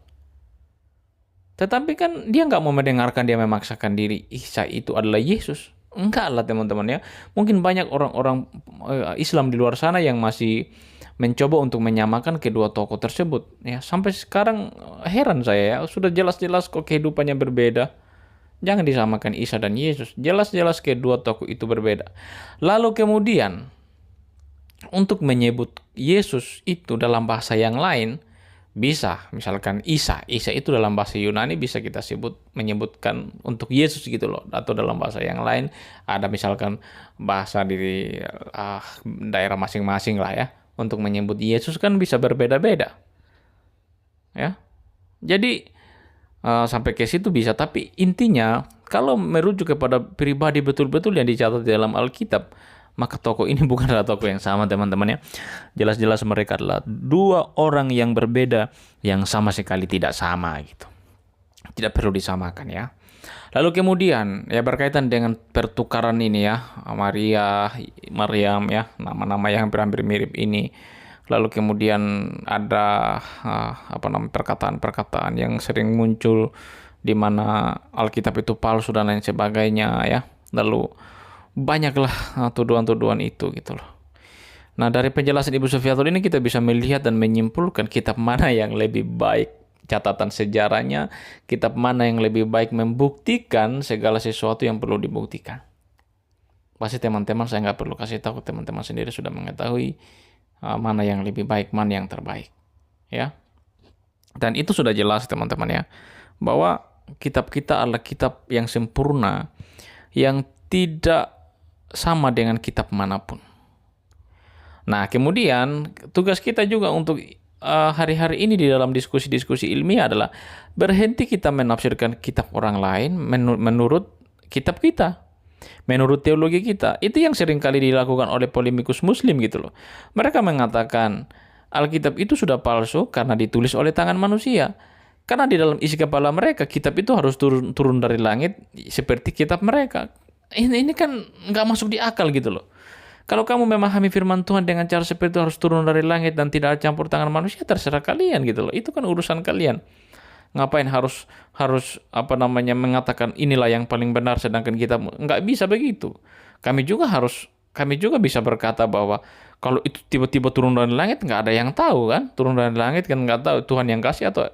Tetapi kan dia nggak mau mendengarkan, dia memaksakan diri Isa itu adalah Yesus. Enggak lah teman-teman ya. Mungkin banyak orang-orang Islam di luar sana yang masih mencoba untuk menyamakan kedua tokoh tersebut. Ya, sampai sekarang heran saya ya, sudah jelas-jelas kok kehidupannya berbeda. Jangan disamakan Isa dan Yesus. Jelas-jelas kedua tokoh itu berbeda. Lalu kemudian untuk menyebut Yesus itu dalam bahasa yang lain, bisa, misalkan Isa itu dalam bahasa Yunani bisa kita menyebutkan untuk Yesus gitu loh, atau dalam bahasa yang lain ada misalkan bahasa di daerah masing-masing lah ya, untuk menyebut Yesus kan bisa berbeda-beda ya. Jadi sampai ke situ bisa, tapi intinya kalau merujuk kepada pribadi betul-betul yang dicatat di dalam Alkitab, maka tokoh ini bukanlah tokoh yang sama teman-teman ya. Jelas-jelas mereka adalah dua orang yang berbeda yang sama sekali tidak sama gitu. Tidak perlu disamakan ya. Lalu kemudian ya berkaitan dengan pertukaran ini ya, Maryam ya, nama-nama yang hampir-hampir mirip ini. Lalu kemudian ada perkataan-perkataan yang sering muncul di mana Alkitab itu palsu dan lain sebagainya ya. Lalu banyaklah tuduhan-tuduhan itu gitu loh. Nah, dari penjelasan Ibu Sufiatul ini kita bisa melihat dan menyimpulkan kitab mana yang lebih baik catatan sejarahnya, kitab mana yang lebih baik membuktikan segala sesuatu yang perlu dibuktikan. Pasti teman-teman, saya nggak perlu kasih tahu, teman-teman sendiri sudah mengetahui mana yang lebih baik, mana yang terbaik ya. Dan itu sudah jelas teman-teman ya, bahwa kitab kita adalah kitab yang sempurna, yang tidak sama dengan kitab manapun. Nah, kemudian tugas kita juga untuk hari-hari ini di dalam diskusi-diskusi ilmiah adalah berhenti kita menafsirkan kitab orang lain menurut kitab kita, menurut teologi kita. Itu yang sering kali dilakukan oleh polemikus muslim gitu loh. Mereka mengatakan Alkitab itu sudah palsu karena ditulis oleh tangan manusia. Karena di dalam isi kepala mereka kitab itu harus turun dari langit seperti kitab mereka. Ini kan nggak masuk di akal gitu loh. Kalau kamu memahami firman Tuhan dengan cara seperti itu, harus turun dari langit dan tidak campur tangan manusia, terserah kalian gitu loh. Itu kan urusan kalian. Ngapain harus mengatakan inilah yang paling benar sedangkan kita nggak bisa begitu. Kami juga bisa berkata bahwa kalau itu tiba-tiba turun dari langit nggak ada yang tahu kan. Turun dari langit kan nggak tahu Tuhan yang kasih atau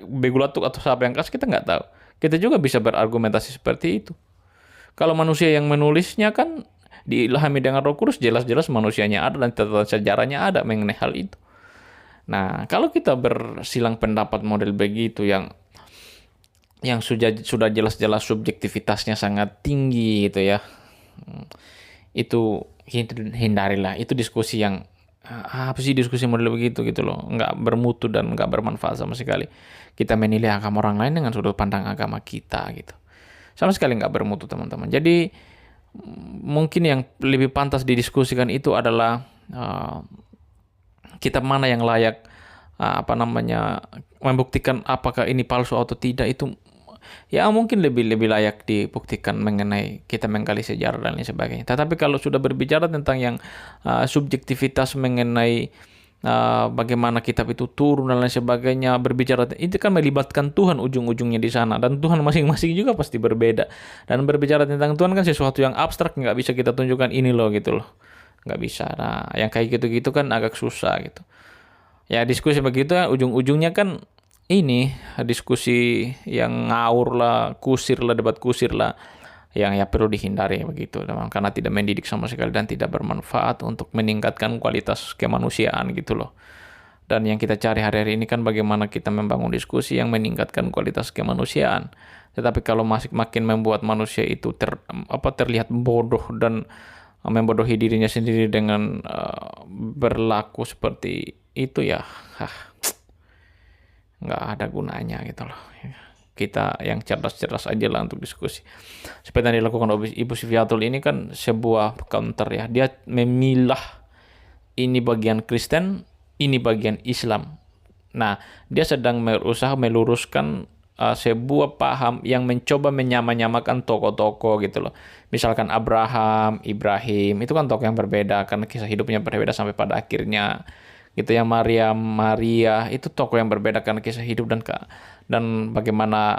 begulatuk atau siapa yang kasih, kita nggak tahu. Kita juga bisa berargumentasi seperti itu. Kalau manusia yang menulisnya kan diilhami dengan Roh Kudus, jelas-jelas manusianya ada dan catatan sejarahnya ada mengenai hal itu. Nah, kalau kita bersilang pendapat model begitu yang sudah jelas-jelas subjektivitasnya sangat tinggi gitu ya, itu hindarilah. Itu diskusi yang apa sih diskusi model begitu gitu loh, nggak bermutu dan nggak bermanfaat sama sekali. Kita menilai agama orang lain dengan sudut pandang agama kita gitu, sama sekali nggak bermutu teman-teman. Jadi mungkin yang lebih pantas didiskusikan itu adalah kitab mana yang layak membuktikan apakah ini palsu atau tidak. Itu ya mungkin lebih layak dibuktikan mengenai kita menggali sejarah dan lain sebagainya. Tetapi kalau sudah berbicara tentang yang subjektivitas mengenai bagaimana kitab itu turun dan lain sebagainya, berbicara itu kan melibatkan Tuhan ujung-ujungnya di sana, dan Tuhan masing-masing juga pasti berbeda. Dan berbicara tentang Tuhan kan sesuatu yang abstrak, nggak bisa kita tunjukkan ini loh gitu loh, nggak bisa. Nah, yang kayak gitu-gitu kan agak susah gitu ya. Diskusi begitu ya, ujung-ujungnya kan ini diskusi yang ngawur lah, debat kusir lah, yang ya perlu dihindari begitu, karena tidak mendidik sama sekali dan tidak bermanfaat untuk meningkatkan kualitas kemanusiaan gitu loh. Dan yang kita cari hari-hari ini kan bagaimana kita membangun diskusi yang meningkatkan kualitas kemanusiaan. Tetapi kalau makin membuat manusia itu terlihat bodoh dan membodohi dirinya sendiri dengan berlaku seperti itu ya, nggak ada gunanya gitu loh. Kita yang cerdas-cerdas aja lah untuk diskusi. Seperti yang dilakukan Ibu Sufiatul ini kan sebuah counter ya. Dia memilah ini bagian Kristen, ini bagian Islam. Nah, dia sedang berusaha meluruskan sebuah paham yang mencoba menyamakan tokoh-tokoh gitu loh. Misalkan Abraham, Ibrahim, itu kan tokoh yang berbeda karena kisah hidupnya berbeda sampai pada akhirnya gitu ya. Maria itu tokoh yang berbeda karena kisah hidup dan bagaimana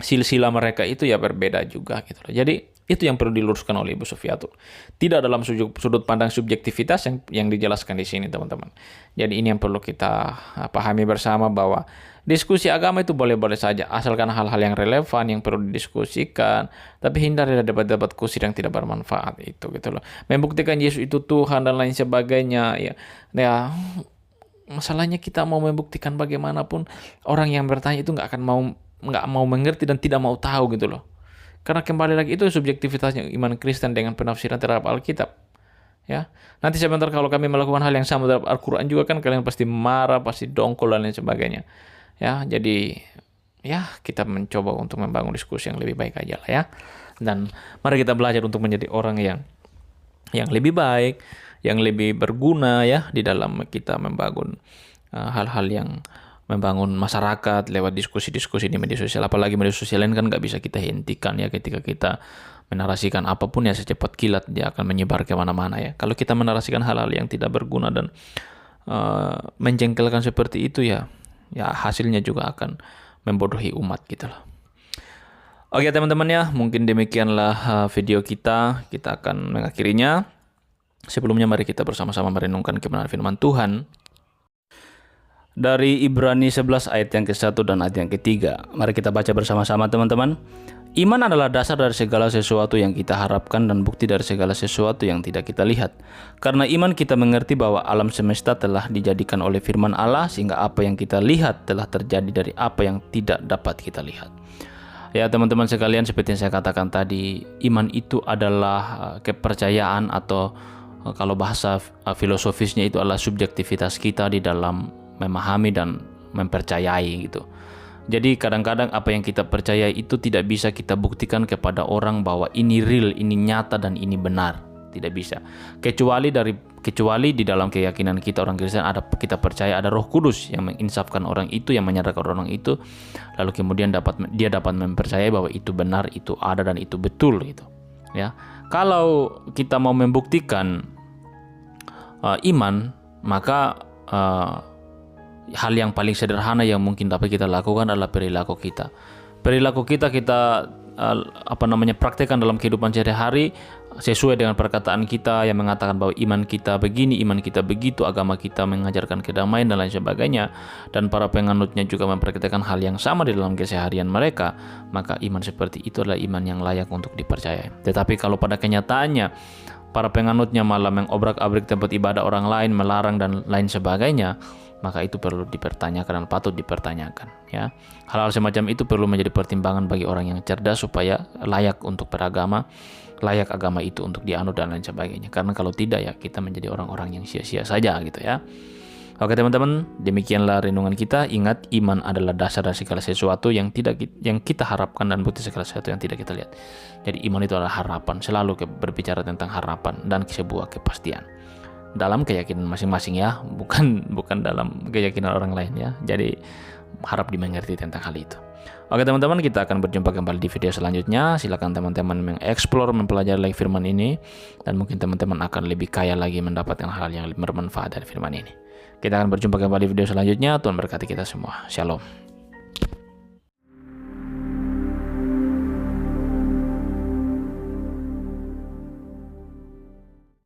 silsilah mereka itu ya berbeda juga gitu loh. Jadi itu yang perlu diluruskan oleh Ibu Sufiatul. Tidak dalam sudut pandang subjektivitas yang dijelaskan di sini, teman-teman. Jadi ini yang perlu kita pahami bersama, bahwa diskusi agama itu boleh-boleh saja asalkan hal-hal yang relevan yang perlu didiskusikan, tapi hindari debat-debat kusir yang tidak bermanfaat itu gitu loh. Membuktikan Yesus itu Tuhan dan lain sebagainya ya. Masalahnya kita mau membuktikan bagaimanapun, orang yang bertanya itu nggak mau mengerti dan tidak mau tahu gitu loh. Karena kembali lagi itu subjektivitasnya iman Kristen dengan penafsiran terhadap Alkitab. Ya, nanti sebentar kalau kami melakukan hal yang sama terhadap Al-Quran juga kan kalian pasti marah, pasti dongkol dan lain sebagainya. Ya, jadi ya kita mencoba untuk membangun diskusi yang lebih baik aja lah ya. Dan mari kita belajar untuk menjadi orang yang lebih baik, yang lebih berguna ya di dalam kita membangun hal-hal yang membangun masyarakat lewat diskusi-diskusi di media sosial. Apalagi media sosial lain kan nggak bisa kita hentikan ya. Ketika kita menarasikan apapun ya secepat kilat dia akan menyebar kemana-mana ya. Kalau kita menarasikan hal-hal yang tidak berguna dan menjengkelkan seperti itu ya hasilnya juga akan membodohi umat gitu loh. Oke teman-teman ya, mungkin demikianlah video kita. Kita akan mengakhirinya. Sebelumnya mari kita bersama-sama merenungkan kebenaran firman Tuhan dari Ibrani 11 ayat yang ke-1 dan ayat yang ke-3. Mari kita baca bersama-sama teman-teman. Iman adalah dasar dari segala sesuatu yang kita harapkan dan bukti dari segala sesuatu yang tidak kita lihat. Karena iman kita mengerti bahwa alam semesta telah dijadikan oleh firman Allah, sehingga apa yang kita lihat telah terjadi dari apa yang tidak dapat kita lihat. Ya teman-teman sekalian, seperti yang saya katakan tadi, iman itu adalah kepercayaan atau kalau bahasa filosofisnya itu adalah subjektivitas kita di dalam memahami dan mempercayai gitu. Jadi kadang-kadang apa yang kita percaya itu tidak bisa kita buktikan kepada orang bahwa ini real, ini nyata dan ini benar. Tidak bisa. Kecuali di dalam keyakinan kita orang Kristen kita percaya ada Roh Kudus yang menginsafkan orang itu, yang menyadarkan orang itu, lalu kemudian dia dapat mempercayai bahwa itu benar, itu ada dan itu betul gitu. Ya. Kalau kita mau membuktikan iman, maka hal yang paling sederhana yang mungkin dapat kita lakukan adalah perilaku kita. Perilaku kita praktekkan dalam kehidupan sehari-hari sesuai dengan perkataan kita yang mengatakan bahwa iman kita begini, iman kita begitu, agama kita mengajarkan kedamaian dan lain sebagainya, dan para penganutnya juga mempraktekkan hal yang sama di dalam keseharian mereka, maka iman seperti itu adalah iman yang layak untuk dipercayai. Tetapi kalau pada kenyataannya para penganutnya malah mengobrak-abrik tempat ibadah orang lain, melarang dan lain sebagainya, maka itu perlu dipertanyakan dan patut dipertanyakan ya. Hal-hal semacam itu perlu menjadi pertimbangan bagi orang yang cerdas supaya layak untuk beragama, layak agama itu untuk dianut dan lain sebagainya. Karena kalau tidak ya kita menjadi orang-orang yang sia-sia saja gitu ya. Oke teman-teman, demikianlah renungan kita. Ingat, iman adalah dasar dari segala sesuatu yang kita harapkan dan bukti segala sesuatu yang tidak kita lihat. Jadi iman itu adalah harapan, selalu berbicara tentang harapan dan sebuah kepastian dalam keyakinan masing-masing ya, bukan dalam keyakinan orang lain ya. Jadi harap dimengerti tentang hal itu. Oke teman-teman, kita akan berjumpa kembali di video selanjutnya. Silakan teman-teman mengeksplor, mempelajari lagi firman ini, dan mungkin teman-teman akan lebih kaya lagi mendapatkan hal yang bermanfaat dari firman ini. Kita akan berjumpa kembali di video selanjutnya. Tuhan berkati kita semua. Shalom.